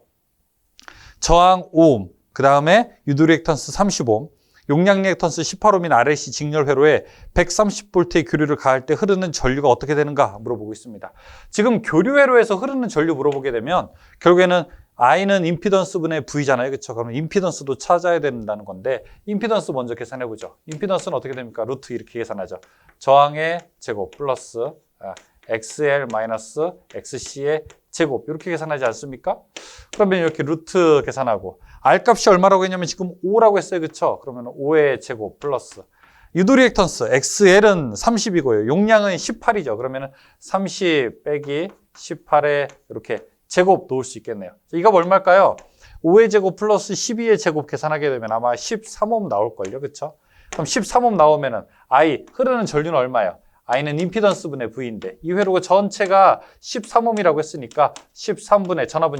저항 5옴. 그 다음에 유도 리액턴스 35옴, 용량 리액턴스 18옴인 RLC 직렬 회로에 130V의 교류를 가할 때 흐르는 전류가 어떻게 되는가 물어보고 있습니다. 지금 교류 회로에서 흐르는 전류 물어보게 되면 결국에는 I는 임피던스 분의 V잖아요. 그렇죠? 그러면 임피던스도 찾아야 된다는 건데 임피던스 먼저 계산해 보죠. 임피던스는 어떻게 됩니까? 루트 이렇게 계산하죠. 저항의 제곱 플러스 XL 마이너스 XC의 제곱 이렇게 계산하지 않습니까? 그러면 이렇게 루트 계산하고 R 값이 얼마라고 했냐면 지금 5라고 했어요. 그렇죠? 그러면 5의 제곱 플러스 유도 리액턴스 XL은 30이고요. 용량은 18이죠. 그러면 30 빼기 18에 이렇게 제곱 놓을 수 있겠네요. 이 값 얼마일까요? 5의 제곱 플러스 12의 제곱 계산하게 되면 아마 13옴 나올걸요. 그렇죠? 그럼 13옴 나오면은 I 흐르는 전류는 얼마예요? I는 임피던스 분의 V인데 이 회로가 전체가 13옴이라고 했으니까 13분의 전압은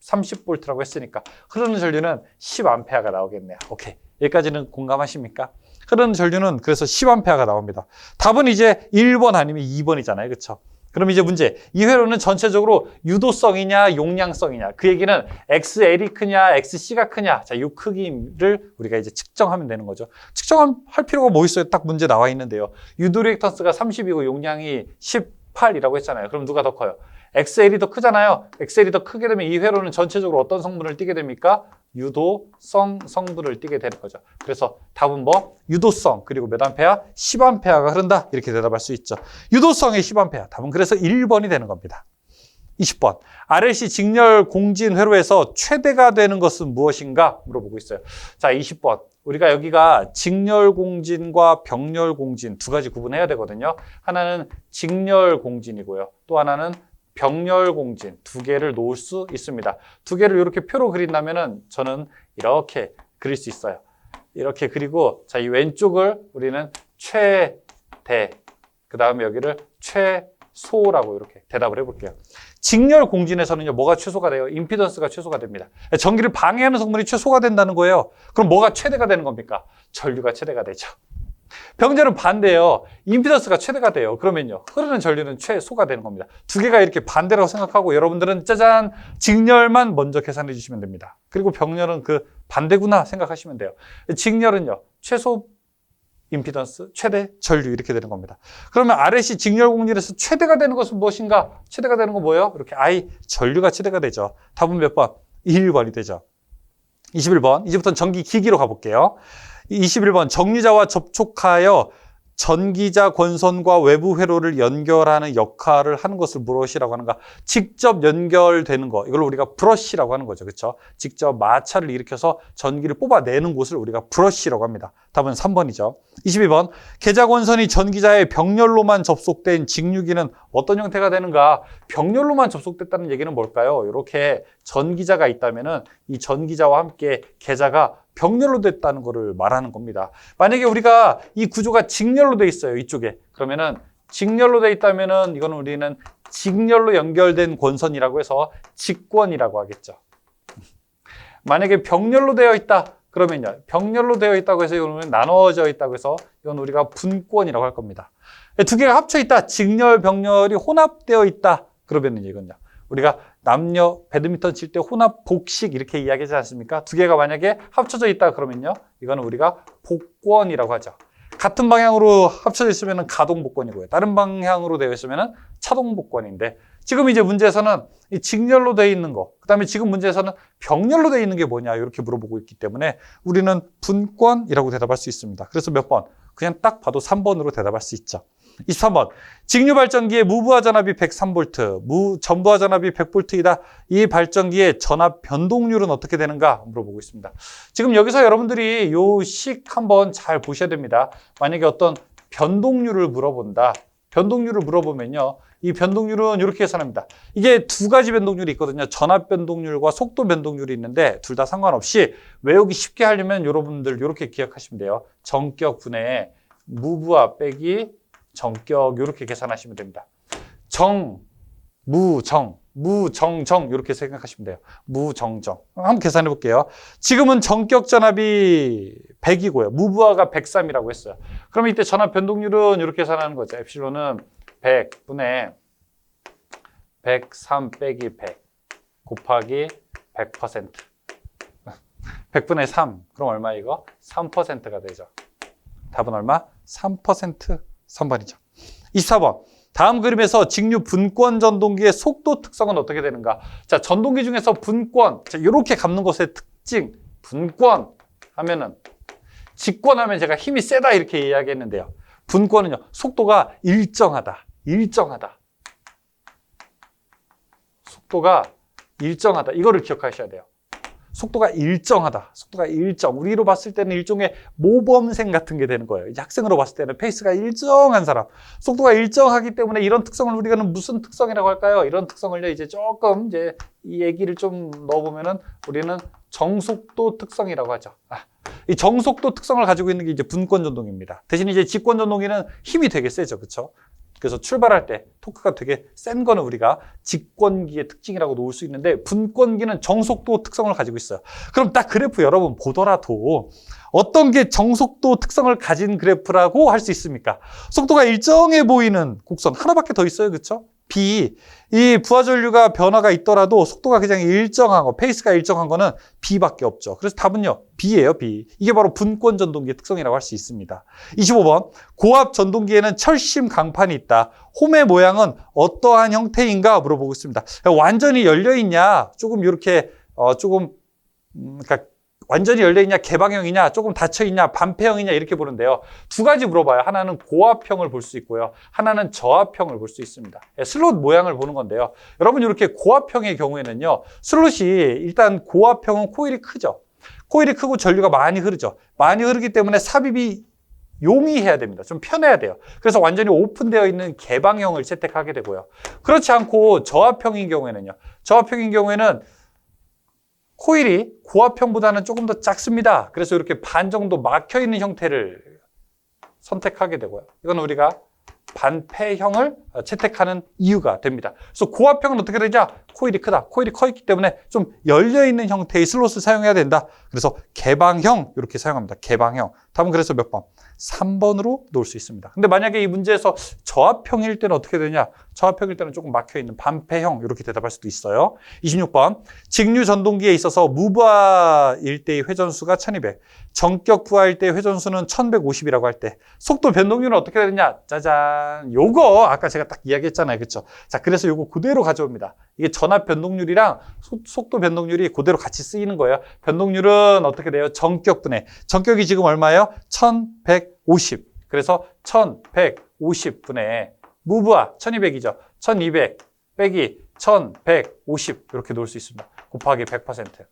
130V라고 했으니까 흐르는 전류는 10A가 나오겠네요. 오케이. 여기까지는 공감하십니까? 흐르는 전류는 그래서 10A가 나옵니다. 답은 이제 1번 아니면 2번이잖아요. 그렇죠? 그럼 이제 문제. 이 회로는 전체적으로 유도성이냐 용량성이냐 그 얘기는 XL이 크냐 XC가 크냐 자, 이 크기를 우리가 이제 측정하면 되는 거죠. 측정할 필요가 뭐 있어요? 딱 문제 나와 있는데요. 유도 리액턴스가 30이고 용량이 18이라고 했잖아요. 그럼 누가 더 커요? XL이 더 크잖아요. XL이 더 크게 되면 이 회로는 전체적으로 어떤 성분을 띠게 됩니까? 유도성 성분을 띠게 되는 거죠. 그래서 답은 뭐? 유도성 그리고 몇 암페아? 10암페아가 흐른다. 이렇게 대답할 수 있죠. 유도성의 10암페아. 답은 그래서 1번이 되는 겁니다. 20번. RLC 직렬 공진 회로에서 최대가 되는 것은 무엇인가? 물어보고 있어요. 자, 20번. 우리가 여기가 직렬 공진과 병렬 공진 두 가지 구분해야 되거든요. 하나는 직렬 공진이고요. 또 하나는 병렬 공진 두 개를 놓을 수 있습니다. 두 개를 이렇게 표로 그린다면은 저는 이렇게 그릴 수 있어요. 이렇게 그리고 자, 이 왼쪽을 우리는 최대, 그 다음에 여기를 최소라고 이렇게 대답을 해볼게요. 직렬 공진에서는요, 뭐가 최소가 돼요? 임피던스가 최소가 됩니다. 전기를 방해하는 성분이 최소가 된다는 거예요. 그럼 뭐가 최대가 되는 겁니까? 전류가 최대가 되죠. 병렬은 반대예요. 임피던스가 최대가 돼요. 그러면요, 흐르는 전류는 최소가 되는 겁니다. 두 개가 이렇게 반대라고 생각하고 여러분들은 짜잔 직렬만 먼저 계산해 주시면 됩니다. 그리고 병렬은 그 반대구나 생각하시면 돼요. 직렬은요, 최소 임피던스, 최대 전류 이렇게 되는 겁니다. 그러면 RLC 직렬 공률에서 최대가 되는 것은 무엇인가? 최대가 되는 건 뭐예요? 이렇게 I 전류가 최대가 되죠. 답은 몇 번? 1번이 되죠. 21번. 이제부터는 전기 기기로 가볼게요. 21번. 정류자와 접촉하여 전기자 권선과 외부 회로를 연결하는 역할을 하는 것을 무엇이라고 하는가? 직접 연결되는 거. 이걸 우리가 브러쉬라고 하는 거죠. 그렇죠? 직접 마찰을 일으켜서 전기를 뽑아내는 곳을 우리가 브러쉬라고 합니다. 답은 3번이죠. 22번. 계자 권선이 전기자의 병렬로만 접속된 직류기는 어떤 형태가 되는가? 병렬로만 접속됐다는 얘기는 뭘까요? 이렇게 전기자가 있다면은 이 전기자와 함께 계자가 병렬로 됐다는 것을 말하는 겁니다. 만약에 우리가 이 구조가 직렬로 돼 있어요. 이쪽에. 그러면은 직렬로 돼 있다면은 이거는 우리는 직렬로 연결된 권선이라고 해서 직권이라고 하겠죠. 만약에 병렬로 되어 있다. 그러면요. 병렬로 되어 있다고 해서 이거는 나눠져 있다고 해서 이건 우리가 분권이라고 할 겁니다. 두 개가 합쳐 있다. 직렬, 병렬이 혼합되어 있다. 그러면은 이건요. 우리가 남녀 배드민턴 칠 때 혼합 복식 이렇게 이야기하지 않습니까? 두 개가 만약에 합쳐져 있다 그러면요. 이거는 우리가 복권이라고 하죠. 같은 방향으로 합쳐져 있으면 가동복권이고요. 다른 방향으로 되어 있으면 차동복권인데 지금 이제 문제에서는 이 직렬로 되어 있는 거, 그 다음에 지금 문제에서는 병렬로 되어 있는 게 뭐냐 이렇게 물어보고 있기 때문에 우리는 분권이라고 대답할 수 있습니다. 그래서 몇 번? 그냥 딱 봐도 3번으로 대답할 수 있죠. 23번. 직류발전기의 무부하 전압이 103V, 전부하 전압이 100V이다. 이 발전기의 전압 변동률은 어떻게 되는가 물어보고 있습니다. 지금 여기서 여러분들이 요 식 한번 잘 보셔야 됩니다. 만약에 어떤 변동률을 물어본다. 변동률을 물어보면요. 이 변동률은 이렇게 계산합니다. 이게 두 가지 변동률이 있거든요. 전압 변동률과 속도 변동률이 있는데 둘 다 상관없이 외우기 쉽게 하려면 여러분들 이렇게 기억하시면 돼요. 정격 분해에 무부하 빼기 정격 이렇게 계산하시면 됩니다. 정, 무, 정, 이렇게 생각하시면 돼요. 무, 정. 한번 계산해 볼게요. 지금은 정격 전압이 100이고요. 무부하가 103이라고 했어요. 그러면 이때 전압 변동률은 이렇게 계산하는 거죠. 엡실론은 100분의 103 빼기 100 곱하기 100%. 100분의 3. 그럼 얼마 이거? 3%가 되죠. 답은 얼마? 3%. 3번이죠. 24번. 다음 그림에서 직류 분권 전동기의 속도 특성은 어떻게 되는가? 자, 전동기 중에서 분권. 자, 이렇게 감는 것의 특징. 분권 하면은, 직권하면 제가 힘이 세다 이렇게 이야기했는데요. 분권은요, 속도가 일정하다. 속도가 일정하다. 이거를 기억하셔야 돼요. 속도가 일정하다. 속도가 일정. 우리로 봤을 때는 일종의 모범생 같은 게 되는 거예요. 이제 학생으로 봤을 때는 페이스가 일정한 사람. 속도가 일정하기 때문에 이런 특성을 우리가는 무슨 특성이라고 할까요? 이런 특성을요, 이제 조금 이제 이 얘기를 좀 넣어보면은 우리는 정속도 특성이라고 하죠. 이 정속도 특성을 가지고 있는 게 이제 분권 전동기입니다. 대신 이제 직권 전동기는 힘이 되게 세죠. 그렇죠? 그래서 출발할 때 토크가 되게 센 거는 우리가 직권기의 특징이라고 놓을 수 있는데 분권기는 정속도 특성을 가지고 있어요. 그럼 딱 그래프 여러분 보더라도 어떤 게 정속도 특성을 가진 그래프라고 할 수 있습니까? 속도가 일정해 보이는 곡선 하나밖에 더 있어요. 그렇죠? B. 이 부하전류가 변화가 있더라도 속도가 그냥 일정한 거, 페이스가 일정한 거는 B밖에 없죠. 그래서 답은요, B예요, B. 이게 바로 분권 전동기의 특성이라고 할 수 있습니다. 25번. 고압 전동기에는 철심 강판이 있다. 홈의 모양은 어떠한 형태인가 물어보고 있습니다. 완전히 열려있냐, 조금 이렇게, 그러니까 완전히 열려있냐, 개방형이냐, 조금 닫혀있냐, 반폐형이냐 이렇게 보는데요. 두 가지 물어봐요. 하나는 고압형을 볼 수 있고요. 하나는 저압형을 볼 수 있습니다. 슬롯 모양을 보는 건데요. 여러분 이렇게 고압형의 경우에는요. 슬롯이 일단 고압형은 코일이 크죠. 코일이 크고 전류가 많이 흐르죠. 많이 흐르기 때문에 삽입이 용이해야 됩니다. 좀 편해야 돼요. 그래서 완전히 오픈되어 있는 개방형을 채택하게 되고요. 그렇지 않고 저압형인 경우에는요. 저압형인 경우에는 코일이 고압형보다는 조금 더 작습니다. 그래서 이렇게 반 정도 막혀있는 형태를 선택하게 되고요. 이건 우리가 반폐형을 채택하는 이유가 됩니다. 그래서 고압형은 어떻게 되냐? 코일이 크다. 코일이 커 있기 때문에 좀 열려있는 형태의 슬롯을 사용해야 된다. 그래서 개방형 이렇게 사용합니다. 개방형. 답은 그래서 몇 번? 3번으로 놓을 수 있습니다. 근데 만약에 이 문제에서 저압형일 때는 어떻게 되냐? 저압형일 때는 조금 막혀있는 반폐형 이렇게 대답할 수도 있어요. 26번. 직류 전동기에 있어서 무부하일 때의 회전수가 1200. 정격 부하일 때의 회전수는 1150이라고 할 때 속도 변동률은 어떻게 되느냐? 짜잔. 요거 아까 제가 딱 이야기했잖아요. 그렇죠? 자, 그래서 요거 그대로 가져옵니다. 이게 전압 변동률이랑 속도 변동률이 그대로 같이 쓰이는 거예요. 변동률은 어떻게 돼요? 정격분해. 정격이 지금 얼마예요? 1150. 그래서 1150분의 무부하 1200이죠. 1200 빼기 1150 이렇게 놓을 수 있습니다. 곱하기 100%.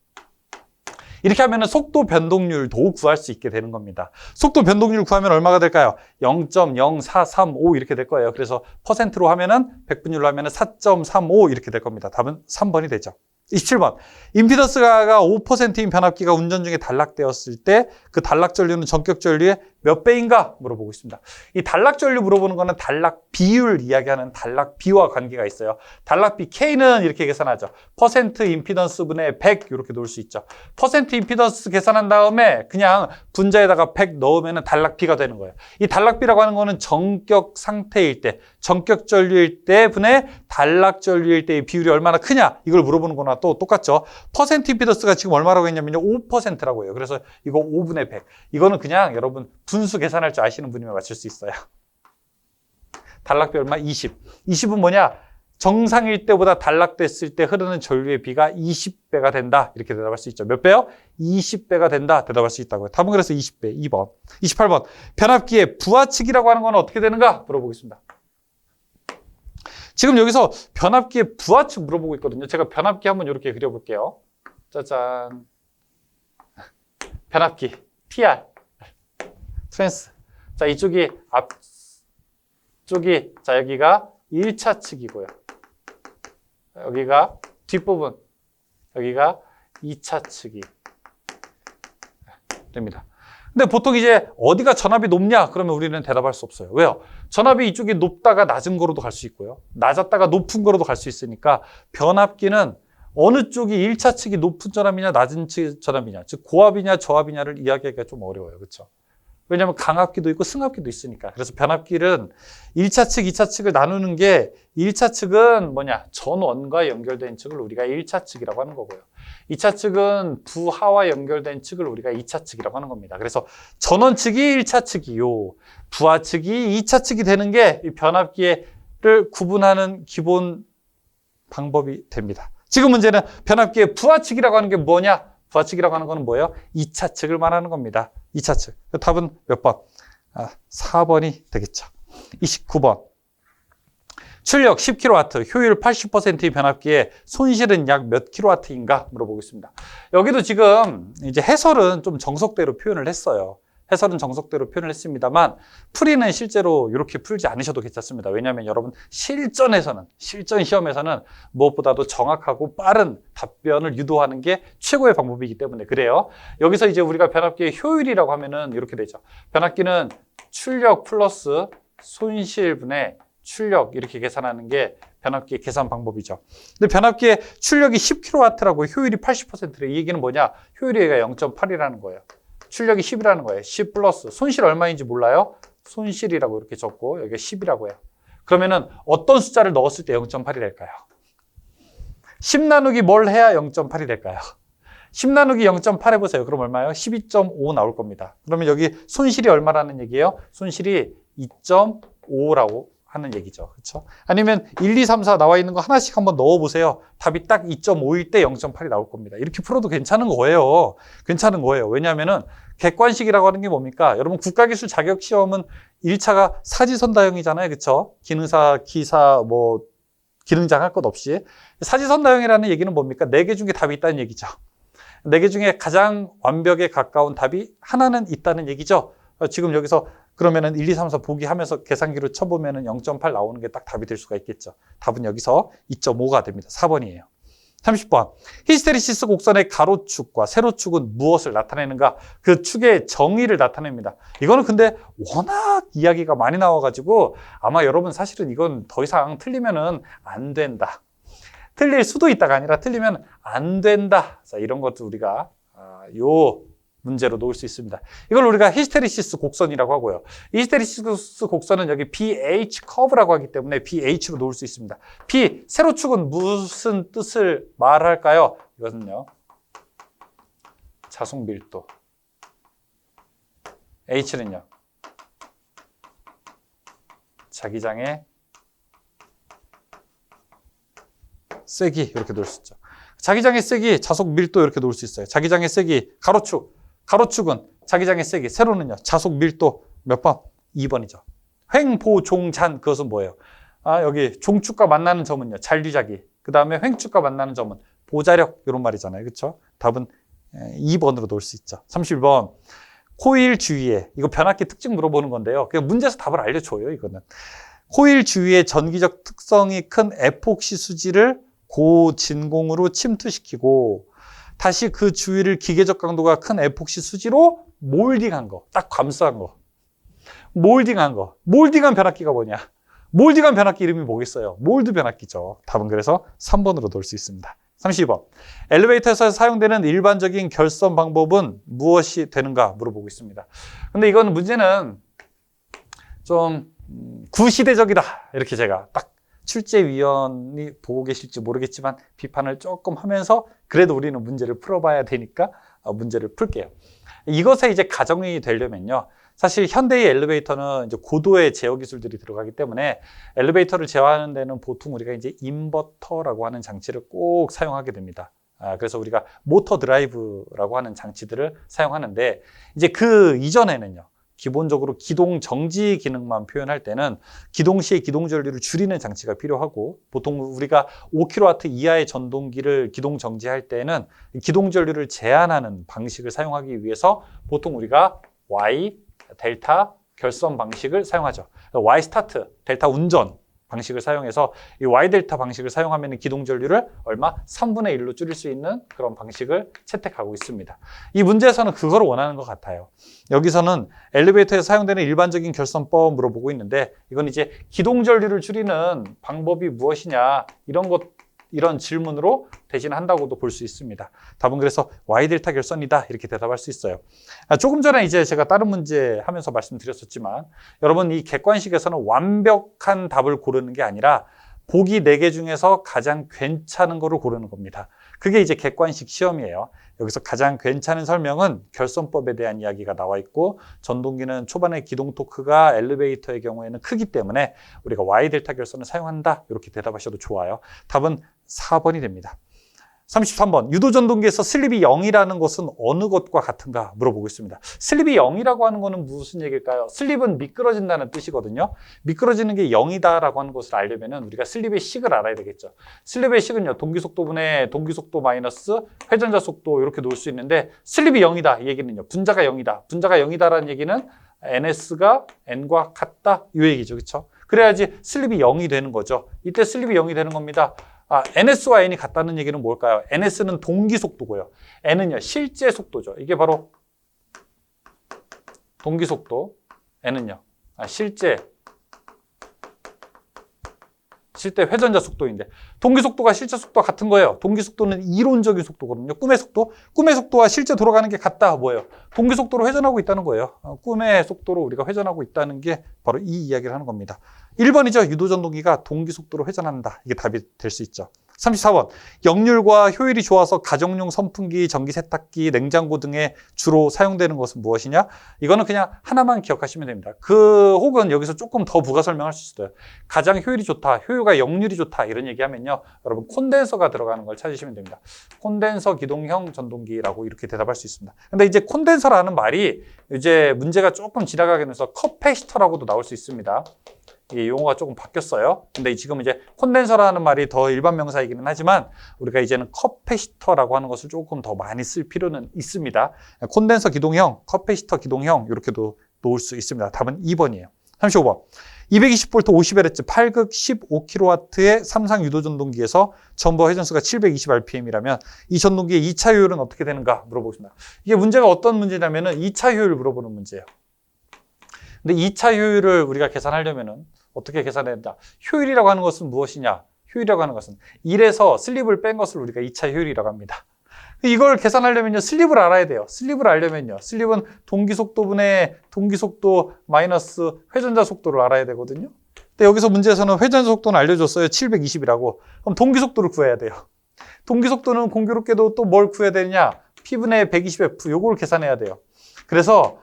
이렇게 하면 속도 변동률도 구할 수 있게 되는 겁니다. 속도 변동률 구하면 얼마가 될까요? 0.0435 이렇게 될 거예요. 그래서 퍼센트로 하면은 100분율로 하면은 4.35 이렇게 될 겁니다. 답은 3번이 되죠. 27번. 임피던스가 5%인 변압기가 운전 중에 단락되었을 때 그 단락 전류는 전격 전류의 몇 배인가 물어보고 있습니다. 이 단락 전류 물어보는 거는 단락 비율 이야기하는 단락 비와 관계가 있어요. 단락 비 K는 이렇게 계산하죠. 퍼센트 임피던스 분의 100 이렇게 놓을 수 있죠. 퍼센트 임피던스 계산한 다음에 그냥 분자에다가 100 넣으면 단락 비가 되는 거예요. 이 단락 비라고 하는 거는 전격 상태일 때, 전격 전류일 때 분의 단락 전류일 때의 비율이 얼마나 크냐 이걸 물어보는 거나 또 똑같죠. 퍼센트 임피던스가 지금 얼마라고 했냐면요. 5%라고 해요. 그래서 이거 5분의 100. 이거는 그냥 여러분 분수 계산할 줄 아시는 분이면 맞출 수 있어요. 단락비 얼마? 20. 20은 뭐냐? 정상일 때보다 단락됐을 때 흐르는 전류의 비가 20배가 된다. 이렇게 대답할 수 있죠. 몇 배요? 20배가 된다. 대답할 수 있다고요. 답은 그래서 20배. 2번. 28번. 변압기의 부하측이라고 하는 건 어떻게 되는가? 물어보겠습니다. 지금 여기서 변압기의 부하측 물어보고 있거든요. 제가 변압기 한번 이렇게 그려볼게요. 짜잔. 변압기. TR. 트랜스. 자, 이쪽이 앞쪽이, 자, 여기가 1차 측이고요. 여기가 뒷부분. 여기가 2차 측이 됩니다. 근데 보통 이제 어디가 전압이 높냐? 그러면 우리는 대답할 수 없어요. 왜요? 전압이 이쪽이 높다가 낮은 거로도 갈 수 있고요. 낮았다가 높은 거로도 갈 수 있으니까 변압기는 어느 쪽이 1차 측이 높은 전압이냐 낮은 측 전압이냐, 즉 고압이냐 저압이냐를 이야기하기가 좀 어려워요. 그렇죠? 왜냐하면 강압기도 있고 승압기도 있으니까. 그래서 변압기는 1차 측, 2차 측을 나누는 게 1차 측은 뭐냐? 전원과 연결된 측을 우리가 1차 측이라고 하는 거고요. 2차 측은 부하와 연결된 측을 우리가 2차 측이라고 하는 겁니다. 그래서 전원 측이 1차 측이요. 부하 측이 2차 측이 되는 게 이 변압기를 구분하는 기본 방법이 됩니다. 지금 문제는 변압기의 부하 측이라고 하는 게 뭐냐? 부하 측이라고 하는 거는 뭐예요? 2차 측을 말하는 겁니다. 2차 측. 답은 몇 번? 4번이 되겠죠. 29번. 출력 10kW, 효율 80%의 변압기에 손실은 약 몇 kW인가 물어보겠습니다. 여기도 지금 이제 해설은 좀 정석대로 표현을 했어요. 해설은 정석대로 표현을 했습니다만 풀이는 실제로 이렇게 풀지 않으셔도 괜찮습니다. 왜냐하면 여러분 실전 시험에서는 무엇보다도 정확하고 빠른 답변을 유도하는 게 최고의 방법이기 때문에 그래요. 여기서 이제 우리가 변압기의 효율이라고 하면은 이렇게 되죠. 변압기는 출력 플러스 손실분의 출력 이렇게 계산하는 게 변압기의 계산 방법이죠. 근데 변압기의 출력이 10kW라고 효율이 80%래. 이 얘기는 뭐냐? 효율이가 0.8이라는 거예요. 출력이 10이라는 거예요. 10 플러스 손실 얼마인지 몰라요? 손실이라고 이렇게 적고 여기가 10이라고 해요. 그러면은 어떤 숫자를 넣었을 때 0.8이 될까요? 10 나누기 뭘 해야 0.8이 될까요? 10 나누기 0.8 해보세요. 그럼 얼마예요? 12.5 나올 겁니다. 그러면 여기 손실이 얼마라는 얘기예요? 손실이 2.5라고 하는 얘기죠. 그렇죠? 아니면 1, 2, 3, 4 나와 있는 거 하나씩 한번 넣어보세요. 답이 딱 2.5일 때 0.8이 나올 겁니다. 이렇게 풀어도 괜찮은 거예요. 괜찮은 거예요. 왜냐하면은 객관식이라고 하는 게 뭡니까? 여러분 국가기술 자격시험은 1차가 사지선다형이잖아요. 그렇죠? 기능사, 기사, 기능장 할 것 없이. 사지선다형이라는 얘기는 뭡니까? 4개 중에 답이 있다는 얘기죠. 4개 중에 가장 완벽에 가까운 답이 하나는 있다는 얘기죠. 지금 여기서 그러면은 1, 2, 3, 4 보기 하면서 계산기로 쳐보면은 0.8 나오는 게 딱 답이 될 수가 있겠죠. 답은 여기서 2.5가 됩니다. 4번이에요. 30번. 히스테리시스 곡선의 가로축과 세로축은 무엇을 나타내는가? 그 축의 정의를 나타냅니다. 이거는 근데 워낙 이야기가 많이 나와가지고 아마 여러분 사실은 이건 더 이상 틀리면은 안 된다. 틀릴 수도 있다가 아니라 틀리면 안 된다. 자, 이런 것도 우리가 요 문제로 놓을 수 있습니다. 이걸 우리가 히스테리시스 곡선이라고 하고요. 이 히스테리시스 곡선은 여기 BH 커브라고 하기 때문에 BH로 놓을 수 있습니다. B, 세로축은 무슨 뜻을 말할까요? 이것은요, 자속 밀도. H는요, 자기장의 세기 이렇게 놓을 수 있죠. 자기장의 세기, 자속 밀도 이렇게 놓을 수 있어요. 자기장의 세기, 가로축은 자기장의 세기, 세로는요, 자속 밀도 몇 번? 2번이죠. 횡보종잔, 그것은 뭐예요? 여기 종축과 만나는 점은요, 잔류자기. 그 다음에 횡축과 만나는 점은 보자력, 이런 말이잖아요. 그렇죠? 답은 2번으로 놓을 수 있죠. 31번. 코일 주위에, 이거 변압기 특징 물어보는 건데요. 그냥 문제에서 답을 알려줘요, 이거는. 코일 주위에 전기적 특성이 큰 에폭시 수지를 고진공으로 침투시키고 다시 그 주위를 기계적 강도가 큰 에폭시 수지로 몰딩한 거, 딱 감싸한 거. 몰딩한 변압기가 뭐냐? 몰딩한 변압기 이름이 뭐겠어요? 몰드 변압기죠. 답은 그래서 3번으로 놓을 수 있습니다. 32번. 엘리베이터에서 사용되는 일반적인 결선 방법은 무엇이 되는가 물어보고 있습니다. 근데 이건 문제는 좀 구시대적이다. 이렇게 제가 딱 출제위원이 보고 계실지 모르겠지만 비판을 조금 하면서 그래도 우리는 문제를 풀어봐야 되니까 문제를 풀게요. 이것에 이제 가정이 되려면요. 사실 현대의 엘리베이터는 이제 고도의 제어 기술들이 들어가기 때문에 엘리베이터를 제어하는 데는 보통 우리가 이제 인버터라고 하는 장치를 꼭 사용하게 됩니다. 그래서 우리가 모터 드라이브라고 하는 장치들을 사용하는데 이제 그 이전에는요. 기본적으로 기동 정지 기능만 표현할 때는 기동 시에 기동 전류를 줄이는 장치가 필요하고 보통 우리가 5kW 이하의 전동기를 기동 정지할 때는 기동 전류를 제한하는 방식을 사용하기 위해서 보통 우리가 Y, 델타 결선 방식을 사용하죠. Y 스타트, 델타 운전 방식을 사용해서 이 Y 델타 방식을 사용하면 기동 전류를 얼마? 3분의 1로 줄일 수 있는 그런 방식을 채택하고 있습니다. 이 문제에서는 그걸 원하는 것 같아요. 여기서는 엘리베이터에 사용되는 일반적인 결선법 물어보고 있는데 이건 이제 기동 전류를 줄이는 방법이 무엇이냐 이런 질문으로 대신한다고도 볼 수 있습니다. 답은 그래서 Y 델타 결선이다 이렇게 대답할 수 있어요. 조금 전에 이제 제가 다른 문제 하면서 말씀드렸었지만 여러분 이 객관식에서는 완벽한 답을 고르는 게 아니라 보기 4개 중에서 가장 괜찮은 거를 고르는 겁니다. 그게 이제 객관식 시험이에요. 여기서 가장 괜찮은 설명은 결선법에 대한 이야기가 나와 있고 전동기는 초반에 기동 토크가 엘리베이터의 경우에는 크기 때문에 우리가 Y 델타 결선을 사용한다 이렇게 대답하셔도 좋아요. 답은 4번이 됩니다. 33번. 유도전동기에서 슬립이 0이라는 것은 어느 것과 같은가 물어보고 있습니다. 슬립이 0이라고 하는 것은 무슨 얘기일까요? 슬립은 미끄러진다는 뜻이거든요. 미끄러지는 게 0이다라고 하는 것을 알려면 우리가 슬립의 식을 알아야 되겠죠. 슬립의 식은요. 동기속도분의 동기속도 마이너스 회전자 속도 이렇게 놓을 수 있는데 슬립이 0이다 이 얘기는요. 분자가 0이다. 분자가 0이다라는 얘기는 NS가 N과 같다 이 얘기죠. 그렇죠? 그래야지 슬립이 0이 되는 거죠. 이때 슬립이 0이 되는 겁니다. NS와 N이 같다는 얘기는 뭘까요? NS는 동기 속도고요. N은요, 실제 속도죠. 이게 바로 동기 속도. N은요, 실제 회전자 속도인데 동기 속도가 실제 속도와 같은 거예요. 동기 속도는 이론적인 속도거든요. 꿈의 속도. 꿈의 속도와 실제 돌아가는 게 같다. 뭐예요? 동기 속도로 회전하고 있다는 거예요. 꿈의 속도로 우리가 회전하고 있다는 게 바로 이 이야기를 하는 겁니다. 1번이죠. 유도전동기가 동기 속도로 회전한다. 이게 답이 될 수 있죠. 34번. 역률과 효율이 좋아서 가정용 선풍기, 전기 세탁기, 냉장고 등에 주로 사용되는 것은 무엇이냐? 이거는 그냥 하나만 기억하시면 됩니다. 혹은 여기서 조금 더 부가 설명할 수 있어요. 가장 효율이 좋다, 효율과 역률이 좋다 이런 얘기하면요. 여러분 콘덴서가 들어가는 걸 찾으시면 됩니다. 콘덴서 기동형 전동기라고 이렇게 대답할 수 있습니다. 근데 이제 콘덴서라는 말이 이제 문제가 조금 지나가게 돼서 커패시터라고도 나올 수 있습니다. 이게 용어가 조금 바뀌었어요. 근데 지금 이제 콘덴서라는 말이 더 일반 명사이기는 하지만 우리가 이제는 커패시터라고 하는 것을 조금 더 많이 쓸 필요는 있습니다. 콘덴서 기동형, 커패시터 기동형 이렇게도 놓을 수 있습니다. 답은 2번이에요. 35번. 220V 50Hz 8극 15kW의 삼상 유도 전동기에서 전보 회전수가 720rpm이라면 이 전동기의 2차 효율은 어떻게 되는가 물어보겠습니다. 이게 문제가 어떤 문제냐면은 2차 효율 물어보는 문제예요. 근데 2차 효율을 우리가 계산하려면은 어떻게 계산해야 된다? 효율이라고 하는 것은 무엇이냐? 효율이라고 하는 것은 1에서 슬립을 뺀 것을 우리가 2차 효율이라고 합니다. 이걸 계산하려면요, 슬립을 알아야 돼요. 슬립을 알려면요, 슬립은 동기속도분의 동기속도 마이너스 회전자 속도를 알아야 되거든요. 근데 여기서 문제에서는 회전자 속도는 알려줬어요. 720이라고. 그럼 동기속도를 구해야 돼요. 동기속도는 공교롭게도 또 뭘 구해야 되느냐? P분의 120F, 요걸 계산해야 돼요. 그래서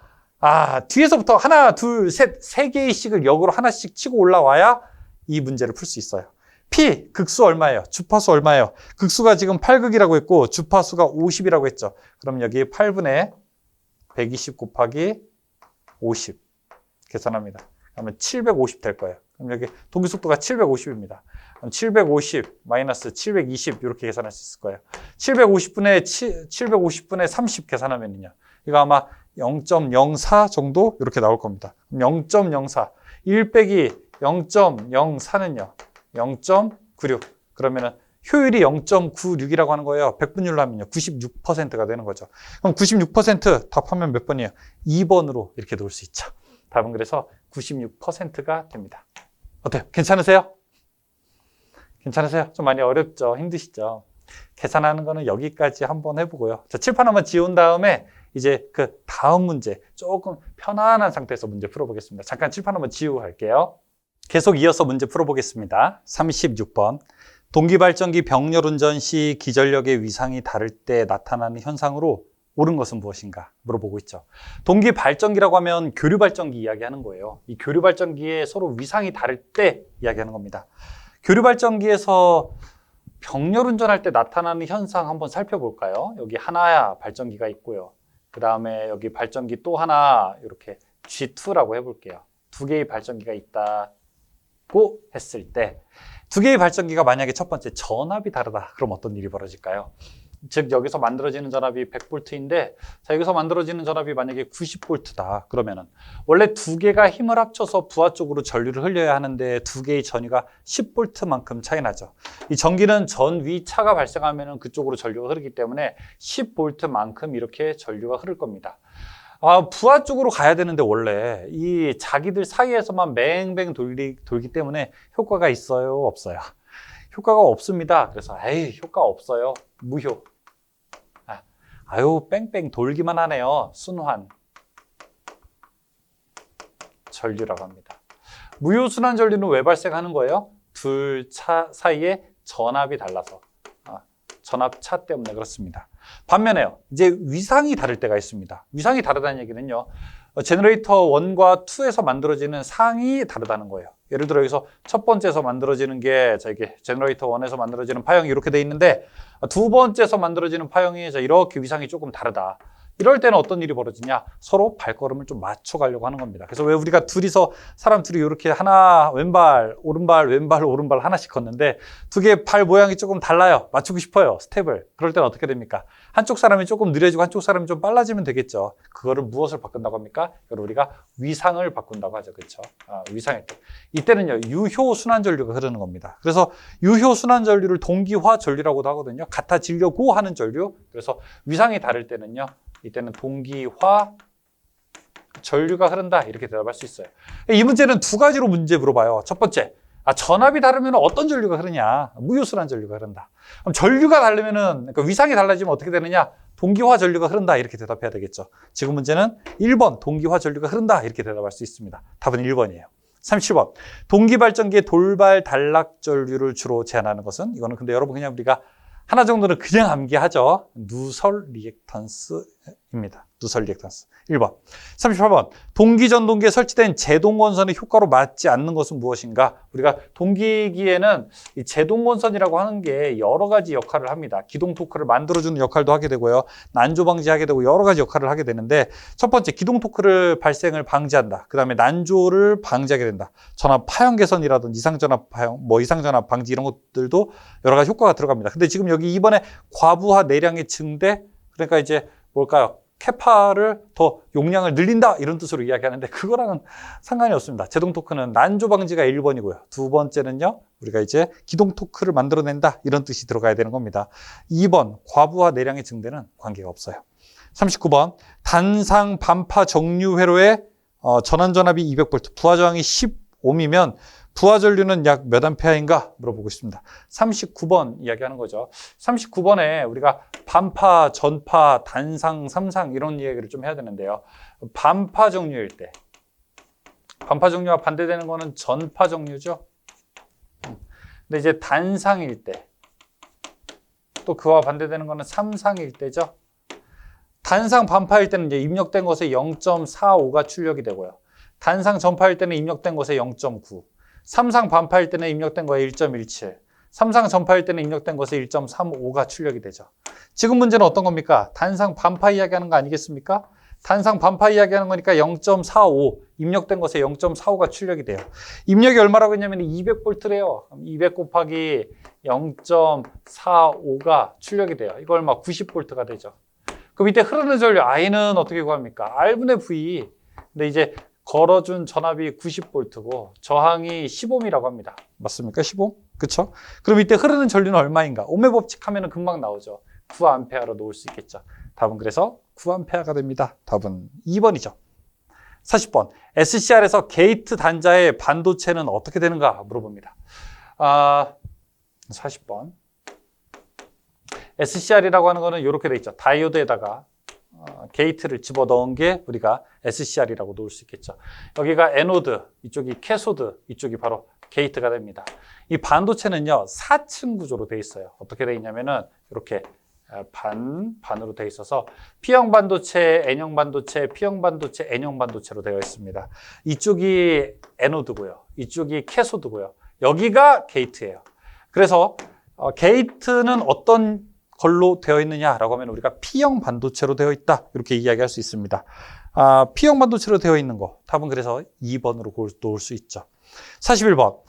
뒤에서부터 하나, 둘, 셋, 세 개의 식을 역으로 하나씩 치고 올라와야 이 문제를 풀 수 있어요. P, 극수 얼마예요? 주파수 얼마예요? 극수가 지금 8극이라고 했고 주파수가 50이라고 했죠. 그럼 여기 8분의 120 곱하기 50 계산합니다. 그러면 750 될 거예요. 그럼 여기 동기속도가 750입니다. 그럼 750 마이너스 720 이렇게 계산할 수 있을 거예요. 750분의 30 계산하면요. 이거 아마 0.04 정도 이렇게 나올 겁니다. 0.04 1 빼기 0.04는요. 0.96 그러면은 효율이 0.96이라고 하는 거예요. 100분율로 하면요. 96%가 되는 거죠. 그럼 96% 답하면 몇 번이에요? 2번으로 이렇게 놓을 수 있죠. 답은 그래서 96%가 됩니다. 어때요? 괜찮으세요? 괜찮으세요? 좀 많이 어렵죠? 힘드시죠? 계산하는 거는 여기까지 한번 해보고요. 자, 칠판 한번 지운 다음에 이제 그 다음 문제 조금 편안한 상태에서 문제 풀어보겠습니다. 잠깐 칠판 한번 지우고 갈게요. 계속 이어서 문제 풀어보겠습니다. 36번. 동기발전기 병렬운전 시 기전력의 위상이 다를 때 나타나는 현상으로 옳은 것은 무엇인가 물어보고 있죠. 동기발전기라고 하면 교류발전기 이야기하는 거예요. 이 교류발전기에 서로 위상이 다를 때 이야기하는 겁니다. 교류발전기에서 병렬운전할 때 나타나는 현상 한번 살펴볼까요? 여기 하나야 발전기가 있고요. 그 다음에 여기 발전기 또 하나 이렇게 G2라고 해볼게요. 두 개의 발전기가 있다고 했을 때 두 개의 발전기가 만약에 첫 번째 전압이 다르다. 그럼 어떤 일이 벌어질까요? 즉 여기서 만들어지는 전압이 100V인데 자 여기서 만들어지는 전압이 만약에 90V다. 그러면은 원래 두 개가 힘을 합쳐서 부하 쪽으로 전류를 흘려야 하는데 두 개의 전위가 10V만큼 차이 나죠. 이 전기는 전위 차가 발생하면은 그쪽으로 전류가 흐르기 때문에 10V만큼 이렇게 전류가 흐를 겁니다. 부하 쪽으로 가야 되는데 원래 이 자기들 사이에서만 뱅뱅 돌기 때문에 효과가 있어요? 없어요? 효과가 없습니다. 그래서 효과 없어요. 무효. 뺑뺑 돌기만 하네요. 순환 전류라고 합니다. 무효 순환 전류는 왜 발생하는 거예요? 둘 차 사이에 전압이 달라서 전압 차 때문에 그렇습니다. 반면에요. 이제 위상이 다를 때가 있습니다. 위상이 다르다는 얘기는요. 제너레이터 1과 2에서 만들어지는 상이 다르다는 거예요. 예를 들어 여기서 첫 번째에서 만들어지는 게 이게 제너레이터 1에서 만들어지는 파형이 이렇게 돼 있는데 두 번째에서 만들어지는 파형이 이렇게 위상이 조금 다르다. 이럴 때는 어떤 일이 벌어지냐? 서로 발걸음을 좀 맞춰가려고 하는 겁니다. 그래서 왜 우리가 둘이서 사람 둘이 이렇게 하나 왼발, 오른발, 왼발, 오른발 하나씩 걷는데 두 개의 발 모양이 조금 달라요. 맞추고 싶어요. 스텝을. 그럴 때는 어떻게 됩니까? 한쪽 사람이 조금 느려지고 한쪽 사람이 좀 빨라지면 되겠죠. 그거를 무엇을 바꾼다고 합니까? 이걸 우리가 위상을 바꾼다고 하죠. 그렇죠? 위상일 때. 이때는요. 유효 순환 전류가 흐르는 겁니다. 그래서 유효 순환 전류를 동기화 전류라고도 하거든요. 같아지려고 하는 전류. 그래서 위상이 다를 때는요. 이때는 동기화 전류가 흐른다 이렇게 대답할 수 있어요. 이 문제는 두 가지로 문제 물어봐요. 첫 번째, 전압이 다르면 어떤 전류가 흐르냐? 무효순환 전류가 흐른다. 그럼 전류가 다르면은 그러니까 위상이 달라지면 어떻게 되느냐? 동기화 전류가 흐른다 이렇게 대답해야 되겠죠. 지금 문제는 1번 동기화 전류가 흐른다 이렇게 대답할 수 있습니다. 답은 1번이에요. 37번 동기발전기의 돌발 단락 전류를 주로 제한하는 것은 이거는 근데 여러분 그냥 우리가 하나 정도는 그냥 암기하죠. 누설 리액턴스입니다. 누설 리액턴스. 1번. 38번. 동기전동기에 설치된 제동건선의 효과로 맞지 않는 것은 무엇인가? 우리가 동기기에는 이 제동건선이라고 하는 게 여러 가지 역할을 합니다. 기동 토크를 만들어주는 역할도 하게 되고요. 난조 방지하게 되고 여러 가지 역할을 하게 되는데 첫 번째 기동 토크를 발생을 방지한다. 그 다음에 난조를 방지하게 된다. 전압 파형 개선이라든지 이상전압 파형, 이상전압 방지 이런 것들도 여러 가지 효과가 들어갑니다. 근데 지금 여기 이번에 과부하 내량의 증대 그러니까 이제 뭘까요? 캐파를 더 용량을 늘린다 이런 뜻으로 이야기하는데 그거랑은 상관이 없습니다. 제동 토크는 난조 방지가 1번이고요. 두 번째는요. 우리가 이제 기동 토크를 만들어낸다 이런 뜻이 들어가야 되는 겁니다. 2번 과부하 내량의 증대는 관계가 없어요. 39번 단상 반파 정류 회로의 전환 전압이 200V, 부하 저항이 10ohm이면 부하 전류는 약 몇 암페어인가 물어보고 있습니다. 39번 이야기하는 거죠. 39번에 우리가 반파, 전파, 단상, 삼상 이런 이야기를 좀 해야 되는데요. 반파 정류일 때, 반파 정류와 반대되는 거는 전파 정류죠. 근데 이제 단상일 때, 또 그와 반대되는 거는 삼상일 때죠. 단상 반파일 때는 이제 입력된 것에 0.45가 출력이 되고요. 단상 전파일 때는 입력된 것에 0.9. 삼상 반파일 때는 입력된 거에 1.17. 삼상 전파일 때는 입력된 것에 1.35가 출력이 되죠. 지금 문제는 어떤 겁니까? 단상 반파 이야기하는 거 아니겠습니까? 단상 반파 이야기하는 거니까 0.45, 입력된 것에 0.45가 출력이 돼요. 입력이 얼마라고 했냐면 200V래요. 200 곱하기 0.45가 출력이 돼요. 이거 얼마? 90V가 되죠. 그럼 이때 흐르는 전류 I는 어떻게 구합니까? R분의 V. 근데 이제 걸어준 전압이 90V고 저항이 10ohm이라고 합니다. 맞습니까? 10ohm? 그쵸? 그럼 이때 흐르는 전류는 얼마인가? ohm의 법칙 하면은 금방 나오죠. 9A로 놓을 수 있겠죠. 답은 그래서 9A가 됩니다. 답은 2번이죠. 40번. SCR에서 게이트 단자의 반도체는 어떻게 되는가 물어봅니다. 40번. SCR이라고 하는 거는 이렇게 돼 있죠. 다이오드에다가 게이트를 집어넣은 게 우리가 SCR이라고 놓을 수 있겠죠. 여기가 에노드, 이쪽이 캐소드, 이쪽이 바로 게이트가 됩니다. 이 반도체는요, 4층 구조로 돼 있어요. 어떻게 돼 있냐면은 이렇게 반으로 돼 있어서 P형 반도체, N형 반도체, P형 반도체, N형 반도체로 되어 있습니다. 이쪽이 에노드고요. 이쪽이 캐소드고요. 여기가 게이트예요. 그래서 게이트는 어떤 걸로 되어 있느냐라고 하면 우리가 P형 반도체로 되어 있다. 이렇게 이야기할 수 있습니다. P형 반도체로 되어 있는 거. 답은 그래서 2번으로 놓을 수 있죠. 41번.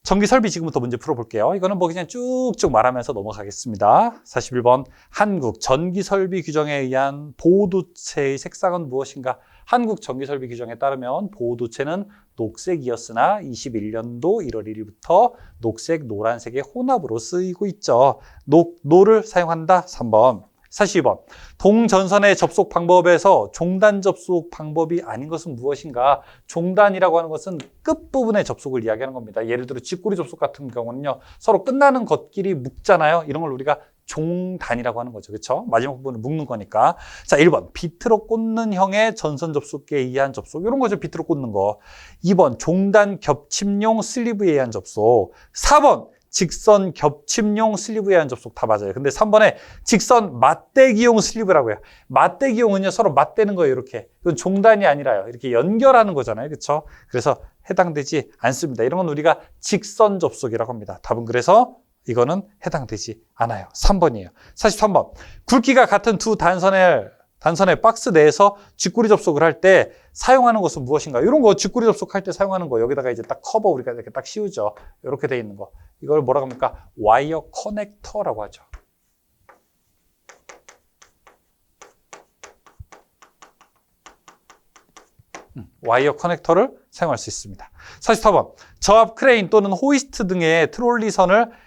전기 설비 지금부터 문제 풀어볼게요. 이거는 뭐 그냥 쭉쭉 말하면서 넘어가겠습니다. 41번. 한국 전기 설비 규정에 의한 보호도체의 색상은 무엇인가? 한국 전기 설비 규정에 따르면 보호도체는 녹색이었으나 21년도 1월 1일부터 녹색, 노란색의 혼합으로 쓰이고 있죠. 노를 사용한다. 3번. 42번. 동전선의 접속 방법에서 종단 접속 방법이 아닌 것은 무엇인가? 종단이라고 하는 것은 끝부분의 접속을 이야기하는 겁니다. 예를 들어 직구리 접속 같은 경우는요. 서로 끝나는 것끼리 묶잖아요. 이런 걸 우리가 종단이라고 하는 거죠. 그렇죠? 마지막 부분을 묶는 거니까. 자, 1번. 비트로 꽂는 형의 전선 접속기에 의한 접속. 이런 거죠. 비트로 꽂는 거. 2번. 종단 겹침용 슬리브에 의한 접속. 4번. 직선 겹침용 슬리브에 의한 접속. 다 맞아요. 근데 3번에 직선 맞대기용 슬리브라고 해요. 맞대기용은요, 서로 맞대는 거예요. 이렇게. 이건 종단이 아니라요. 이렇게 연결하는 거잖아요. 그렇죠? 그래서 해당되지 않습니다. 이런 건 우리가 직선 접속이라고 합니다. 답은 그래서 이거는 해당되지 않아요. 3번이에요. 43번. 굵기가 같은 두 단선의 박스 내에서 직구리 접속을 할 때 사용하는 것은 무엇인가? 이런 거 직구리 접속할 때 사용하는 거. 여기다가 이제 딱 커버 우리가 이렇게 딱 씌우죠. 이렇게 돼 있는 거. 이걸 뭐라고 합니까? 와이어 커넥터라고 하죠. 와이어 커넥터를 사용할 수 있습니다. 44번. 저압 크레인 또는 호이스트 등의 트롤리선을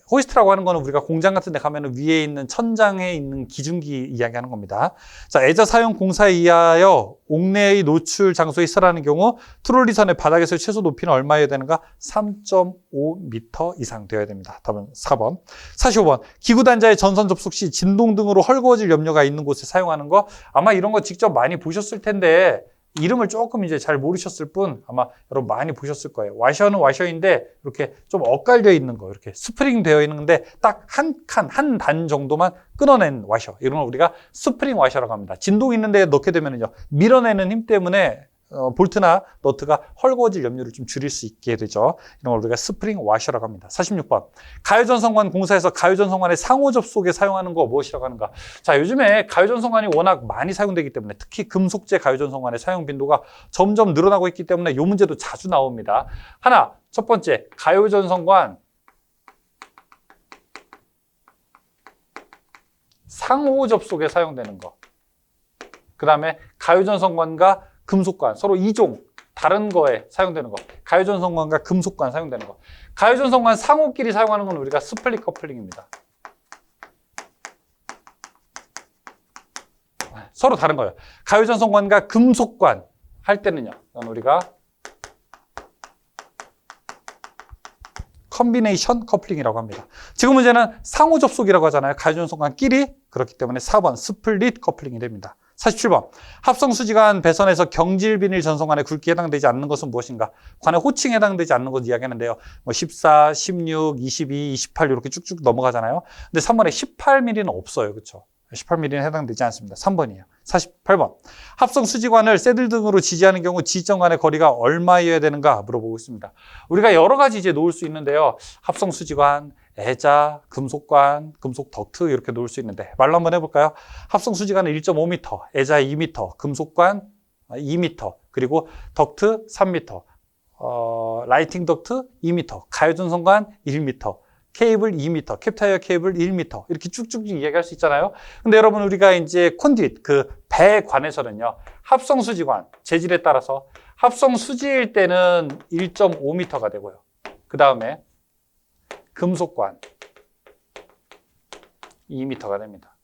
호이스트라고 하는 거는 우리가 공장 같은 데 가면 위에 있는 천장에 있는 기중기 이야기하는 겁니다. 자, 애자 사용 공사에 의하여 옥내의 노출 장소에 있으라는 경우 트롤리선의 바닥에서 최소 높이는 얼마여야 되는가? 3.5m 이상 되어야 됩니다. 답은 4번. 45번. 기구 단자의 전선 접속 시 진동 등으로 헐거워질 염려가 있는 곳에 사용하는 거. 아마 이런 거 직접 많이 보셨을 텐데 이름을 조금 이제 잘 모르셨을 뿐 아마 여러분 많이 보셨을 거예요. 와셔는 와셔인데 이렇게 좀 엇갈려 있는 거, 이렇게 스프링 되어 있는데 딱 한 칸, 한 단 정도만 끊어낸 와셔. 이런 걸 우리가 스프링 와셔라고 합니다. 진동 있는 데에 넣게 되면요, 밀어내는 힘 때문에 볼트나 너트가 헐거워질 염려를 좀 줄일 수 있게 되죠. 이런 걸 우리가 스프링 와셔라고 합니다. 46번. 가요전선관 공사에서 가요전선관의 상호 접속에 사용하는 거 무엇이라고 하는가? 자, 요즘에 가요전선관이 워낙 많이 사용되기 때문에 특히 금속재 가요전선관의 사용 빈도가 점점 늘어나고 있기 때문에 이 문제도 자주 나옵니다. 첫 번째, 가요전선관 상호 접속에 사용되는 거. 그 다음에 가요전선관과 금속관, 서로 이종, 다른 거에 사용되는 거. 가요전선관과 금속관 사용되는 거. 가요전선관 상호끼리 사용하는 건 우리가 스플릿 커플링입니다. 서로 다른 거예요. 가요전선관과 금속관 할 때는요, 이건 우리가 컨비네이션 커플링이라고 합니다. 지금 문제는 상호 접속이라고 하잖아요. 가요전선관끼리. 그렇기 때문에 4번 스플릿 커플링이 됩니다. 47번. 합성수지관 배선에서 경질 비닐 전선관에 굵기에 해당되지 않는 것은 무엇인가? 관의 호칭에 해당되지 않는 것 이야기하는데요. 뭐 14, 16, 22, 28 이렇게 쭉쭉 넘어가잖아요. 근데 3번에 18mm는 없어요. 그렇죠? 18mm는 해당되지 않습니다. 3번이에요. 48번. 합성수지관을 새들 등으로 지지하는 경우 지지점 간의 거리가 얼마여야 되는가 물어보고 있습니다. 우리가 여러 가지 이제 놓을 수 있는데요. 합성수지관, 애자, 금속관, 금속 덕트 이렇게 놓을 수 있는데 말로 한번 해볼까요? 합성수지관은 1.5m, 애자 2m, 금속관 2m, 그리고 덕트 3m, 라이팅 덕트 2m, 가요전선관 1m, 케이블 2m, 캡타이어 케이블 1m 이렇게 쭉쭉 이야기할 수 있잖아요. 근데 여러분 우리가 이제 콘듀잇 그 배 관에서는요. 합성수지관 재질에 따라서 합성수지일 때는 1.5m가 되고요. 그 다음에 금속관 2m가 됩니다.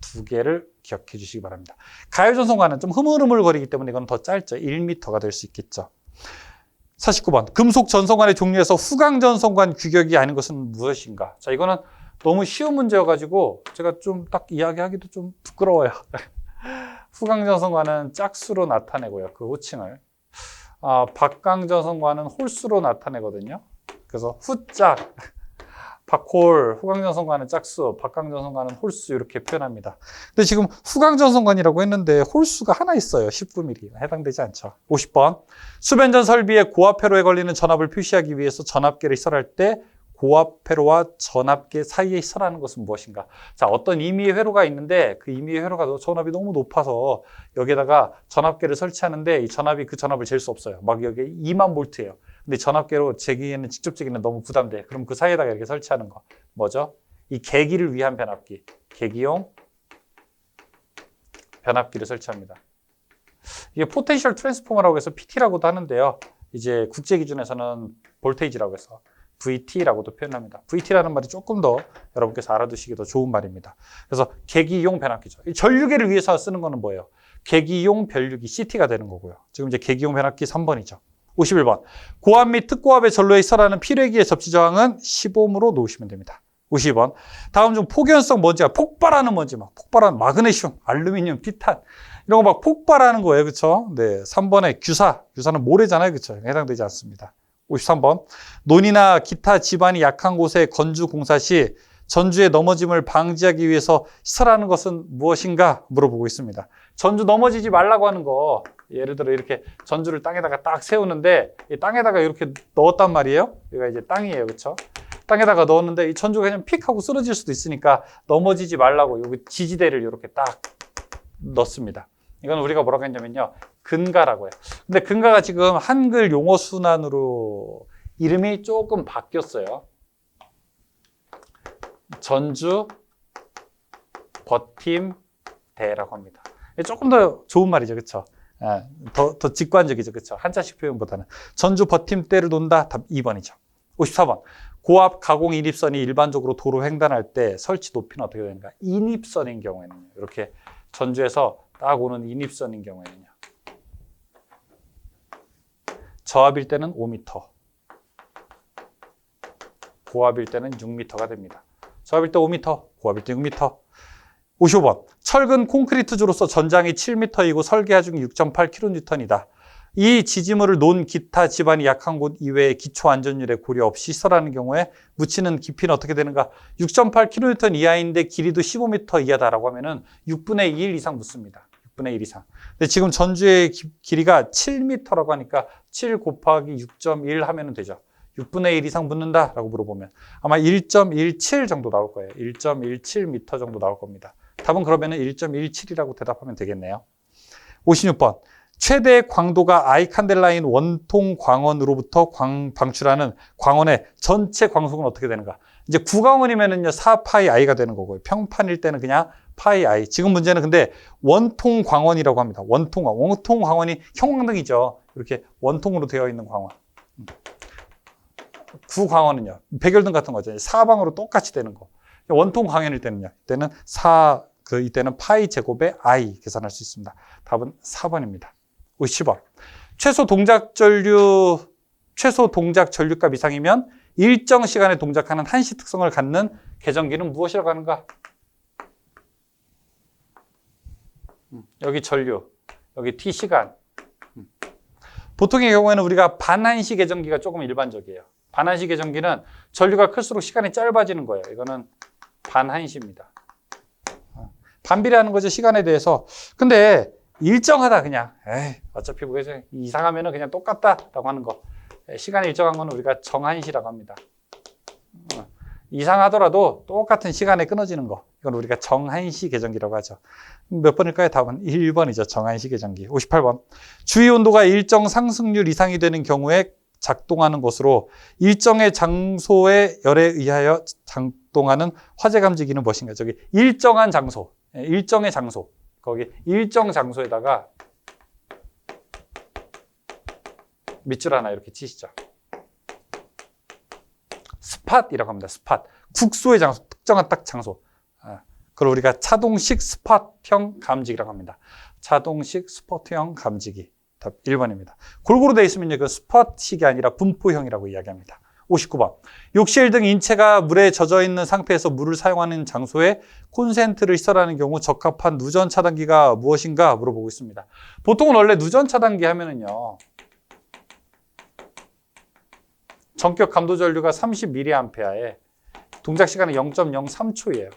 두 개를 기억해 주시기 바랍니다. 가요전선관은 좀 흐물흐물거리기 때문에 이건 더 짧죠. 1m가 될 수 있겠죠. 49번. 금속 전선관의 종류에서 후광전선관 규격이 아닌 것은 무엇인가? 자, 이거는 너무 쉬운 문제여가지고 제가 좀 딱 이야기하기도 좀 부끄러워요. 후광전선관은 짝수로 나타내고요. 그 호칭을. 박광전선관은 홀수로 나타내거든요. 그래서 후짝, 박홀, 후광전선관은 짝수, 박광전선관은 홀수 이렇게 표현합니다. 근데 지금 후광전선관이라고 했는데 홀수가 하나 있어요. 19mm. 해당되지 않죠. 50번. 수변전 설비에 고압회로에 걸리는 전압을 표시하기 위해서 전압계를 시설할 때 고압회로와 전압계 사이에 시설하는 것은 무엇인가? 자, 어떤 임의의 회로가 있는데 그 임의의 회로가 전압이 너무 높아서 여기에다가 전압계를 설치하는데 이 전압이 그 전압을 잴 수 없어요. 막 여기 2만 볼트예요. 근데 전압계로 재기에는 직접 재기는 너무 부담돼. 그럼 그 사이에다가 이렇게 설치하는 거. 뭐죠? 이 계기를 위한 변압기. 계기용 변압기를 설치합니다. 이게 포텐셜 트랜스포머라고 해서 PT라고도 하는데요. 이제 국제 기준에서는 볼테이지라고 해서 VT라고도 표현합니다. VT라는 말이 조금 더 여러분께서 알아두시기 더 좋은 말입니다. 그래서 계기용 변압기죠. 이 전류계를 위해서 쓰는 거는 뭐예요? 계기용 변류기 CT가 되는 거고요. 지금 이제 계기용 변압기 3번이죠. 51번. 고압 및 특고압의 전로에 시설하는 필회기의 접지 저항은 15ohm으로 놓으시면 됩니다. 52번. 다음 중 폭연성 먼지가 폭발하는 먼지, 막 폭발하는 마그네슘, 알루미늄, 티탄 이런 거 막 폭발하는 거예요. 그렇죠? 네. 3번에 규사는 모래잖아요. 그렇죠? 해당되지 않습니다. 53번. 논이나 기타 지반이 약한 곳에 건주 공사 시 전주의 넘어짐을 방지하기 위해서 시설하는 것은 무엇인가 물어보고 있습니다. 전주 넘어지지 말라고 하는 거, 예를 들어 이렇게 전주를 땅에다가 딱 세우는데 이 땅에다가 이렇게 넣었단 말이에요. 여기가 이제 땅이에요. 그렇죠? 땅에다가 넣었는데 이 전주가 그냥 픽 하고 쓰러질 수도 있으니까 넘어지지 말라고 여기 지지대를 이렇게 딱 넣습니다. 이건 우리가 뭐라고 했냐면요. 근가라고 해요. 근데 근가가 지금 한글 용어 순환으로 이름이 조금 바뀌었어요. 전주 버팀대라고 합니다. 조금 더 좋은 말이죠. 그렇죠? 더 직관적이죠. 그렇죠? 한자식 표현보다는. 전주 버팀대를 논다. 답 2번이죠. 54번. 고압 가공 인입선이 일반적으로 도로 횡단할 때 설치 높이는 어떻게 되는가? 인입선인 경우에는요. 이렇게 전주에서 딱 오는 인입선인 경우에는요. 저압일 때는 5m. 고압일 때는 6m가 됩니다. 저압일 때 5m, 고압일 때 6m. 55번. 철근 콘크리트주로서 전장이 7m이고 설계 하중이 6.8kN이다. 이 지지물을 놓은 기타 지반이 약한 곳 이외에 기초 안전율에 고려 없이 시설하는 경우에 묻히는 깊이는 어떻게 되는가? 6.8kN 이하인데 길이도 15m 이하다라고 하면은 6분의 1 이상 묻습니다. 6분의 1 이상. 근데 지금 전주의 길이가 7m라고 하니까 7 곱하기 6.1 하면 되죠. 6분의 1 이상 묻는다라고 물어보면 아마 1.17 정도 나올 거예요. 1.17m 정도 나올 겁니다. 답은 그러면 1.17이라고 대답하면 되겠네요. 56번. 최대 광도가 I 칸델라인 원통 광원으로부터 방출하는 광원의 전체 광속은 어떻게 되는가? 이제 구광원이면은요 4파이 I가 되는 거고요. 평판일 때는 그냥 파이 I. 지금 문제는 근데 원통 광원이라고 합니다. 원통 광원이 형광등이죠. 이렇게 원통으로 되어 있는 광원. 구광원은요, 백열등 같은 거죠. 사방으로 똑같이 되는 거. 원통 광원일 때는요, 이때는 파이 제곱의 I 계산할 수 있습니다. 답은 4번입니다. 50번. 최소 동작 전류값 이상이면 일정 시간에 동작하는 한시 특성을 갖는 계전기는 무엇이라고 하는가? 여기 전류, 여기 t 시간. 보통의 경우에는 우리가 반한시 계전기가 조금 일반적이에요. 반한시 계전기는 전류가 클수록 시간이 짧아지는 거예요. 이거는 반한시입니다. 반비례하는 거죠, 시간에 대해서. 근데 일정하다 그냥 어차피 이상하면은 그냥 똑같다라고 하는 거. 시간이 일정한 거는 우리가 정한시라고 합니다. 이상하더라도 똑같은 시간에 끊어지는 거. 이건 우리가 정한시 계전기라고 하죠. 몇 번일까요? 답은 1번이죠. 정한시 계전기. 58번. 주위 온도가 일정 상승률 이상이 되는 경우에 작동하는 것으로 일정의 장소의 열에 의하여 작동하는 화재 감지기는 무엇인가? 저기 일정한 장소, 일정의 장소. 거기 일정 장소에다가 밑줄 하나 이렇게 치시죠. 스팟이라고 합니다. 스팟. 국소의 장소, 특정한 딱 장소. 그걸 우리가 차동식 스팟형 감지기라고 합니다. 차동식 스팟형 감지기. 답 1번입니다. 골고루 되어 있으면 그 스팟식이 아니라 분포형이라고 이야기합니다. 59번. 욕실 등 인체가 물에 젖어 있는 상태에서 물을 사용하는 장소에 콘센트를 시설하는 경우 적합한 누전 차단기가 무엇인가 물어보고 있습니다. 보통은 원래 누전 차단기 하면은요, 전격 감도 전류가 30mA에 동작 시간은 0.03초예요.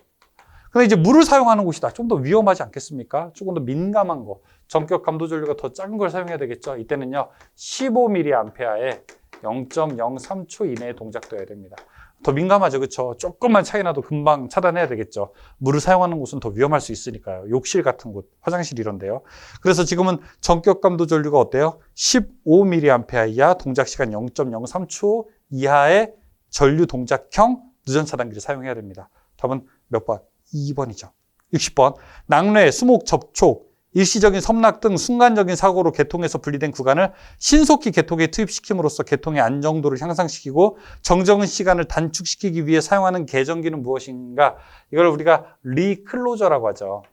근데 이제 물을 사용하는 곳이다. 좀 더 위험하지 않겠습니까? 조금 더 민감한 거. 전격 감도 전류가 더 작은 걸 사용해야 되겠죠. 이때는요, 15mA에 0.03초 이내에 동작돼야 됩니다. 더 민감하죠, 그렇죠? 조금만 차이 나도 금방 차단해야 되겠죠. 물을 사용하는 곳은 더 위험할 수 있으니까요. 욕실 같은 곳, 화장실 이런데요. 그래서 지금은 전격 감도 전류가 어때요? 15mA 이하, 동작 시간 0.03초 이하의 전류 동작형 누전 차단기를 사용해야 됩니다. 답은 몇 번? 2번이죠. 60번. 낙뢰, 수목 접촉, 일시적인 섬락 등 순간적인 사고로 개통에서 분리된 구간을 신속히 개통에 투입시킴으로써 개통의 안정도를 향상시키고 정정 시간을 단축시키기 위해 사용하는 계전기는 무엇인가? 이걸 우리가 리클로저라고 하죠.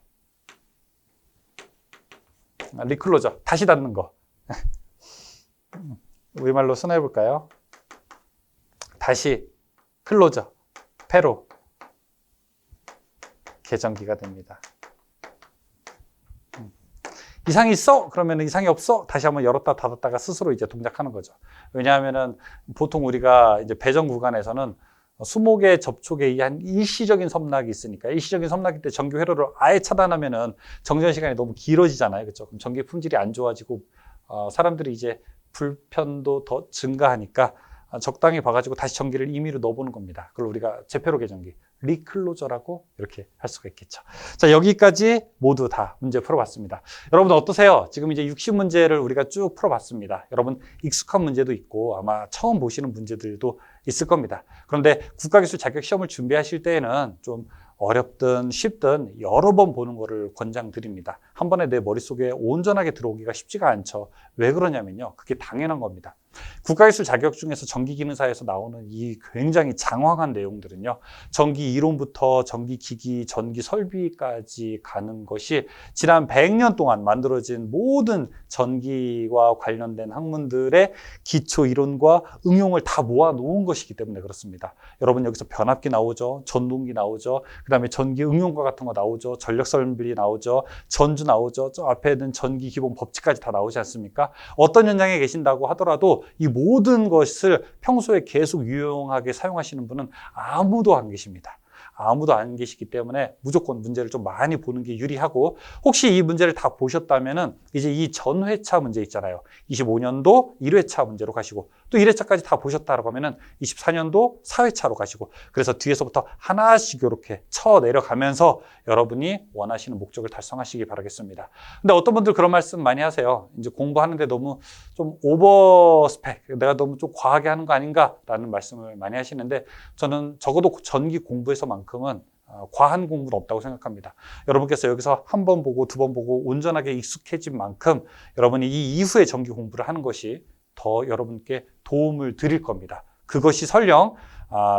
리클로저, 다시 닫는 거. 우리말로 순화해 볼까요? 다시 클로저, 패로 계전기가 됩니다. 이상이 있어? 그러면 이상이 없어? 다시 한번 열었다 닫았다가 스스로 이제 동작하는 거죠. 왜냐하면은 보통 우리가 이제 배정 구간에서는 수목의 접촉에 의한 일시적인 섬락이 있으니까 일시적인 섬락일 때 전기 회로를 아예 차단하면은 정전 시간이 너무 길어지잖아요. 그렇죠? 그럼 전기 품질이 안 좋아지고 사람들이 이제 불편도 더 증가하니까 적당히 봐가지고 다시 전기를 임의로 넣어보는 겁니다. 그걸 우리가 재패로 계전기, 리클로저라고 이렇게 할 수가 있겠죠. 자, 여기까지 모두 다 문제 풀어봤습니다. 여러분 어떠세요? 지금 이제 60문제를 우리가 쭉 풀어봤습니다. 여러분 익숙한 문제도 있고 아마 처음 보시는 문제들도 있을 겁니다. 그런데 국가기술 자격시험을 준비하실 때에는 좀 어렵든 쉽든 여러 번 보는 거를 권장드립니다. 한 번에 내 머릿속에 온전하게 들어오기가 쉽지가 않죠. 왜 그러냐면요. 그게 당연한 겁니다. 국가기술 자격 중에서 전기기능사에서 나오는 이 굉장히 장황한 내용들은요. 전기 이론부터 전기기기, 전기 설비까지 가는 것이 지난 100년 동안 만들어진 모든 전기와 관련된 학문들의 기초 이론과 응용을 다 모아놓은 것이기 때문에 그렇습니다. 여러분 여기서 변압기 나오죠. 전동기 나오죠. 그 다음에 전기 응용과 같은 거 나오죠. 전력설비 나오죠. 전주 나오죠. 저 앞에 있는 전기 기본 법칙까지 다 나오지 않습니까? 어떤 현장에 계신다고 하더라도 이 모든 것을 평소에 계속 유용하게 사용하시는 분은 아무도 안 계십니다. 아무도 안 계시기 때문에 무조건 문제를 좀 많이 보는 게 유리하고, 혹시 이 문제를 다 보셨다면은 이제 이 전회차 문제 있잖아요. 25년도 1회차 문제로 가시고 또 1회차까지 다 보셨다라고 하면은 24년도 4회차로 가시고, 그래서 뒤에서부터 하나씩 이렇게 쳐 내려가면서 여러분이 원하시는 목적을 달성하시기 바라겠습니다. 근데 어떤 분들 그런 말씀 많이 하세요. 이제 공부하는데 너무 좀 오버 스펙, 내가 너무 좀 과하게 하는 거 아닌가라는 말씀을 많이 하시는데, 저는 적어도 전기 공부에서만큼은 과한 공부는 없다고 생각합니다. 여러분께서 여기서 한 번 보고 두 번 보고 온전하게 익숙해진 만큼 여러분이 이 이후에 전기 공부를 하는 것이 더 여러분께 도움을 드릴 겁니다. 그것이 설령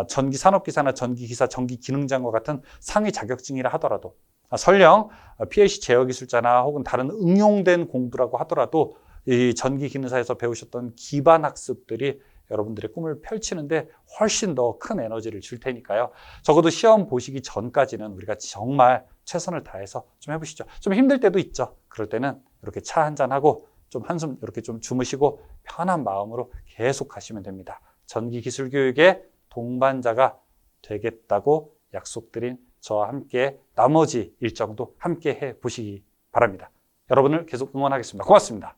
전기산업기사나 전기기사, 전기기능장과 같은 상위 자격증이라 하더라도, 설령 PLC 제어기술자나 혹은 다른 응용된 공부라고 하더라도 이 전기기능사에서 배우셨던 기반 학습들이 여러분들의 꿈을 펼치는데 훨씬 더 큰 에너지를 줄 테니까요. 적어도 시험 보시기 전까지는 우리가 정말 최선을 다해서 좀 해보시죠. 좀 힘들 때도 있죠. 그럴 때는 이렇게 차 한잔하고 좀 한숨 이렇게 좀 주무시고 편한 마음으로 계속 가시면 됩니다. 전기기술교육의 동반자가 되겠다고 약속드린 저와 함께 나머지 일정도 함께 해보시기 바랍니다. 여러분을 계속 응원하겠습니다. 고맙습니다.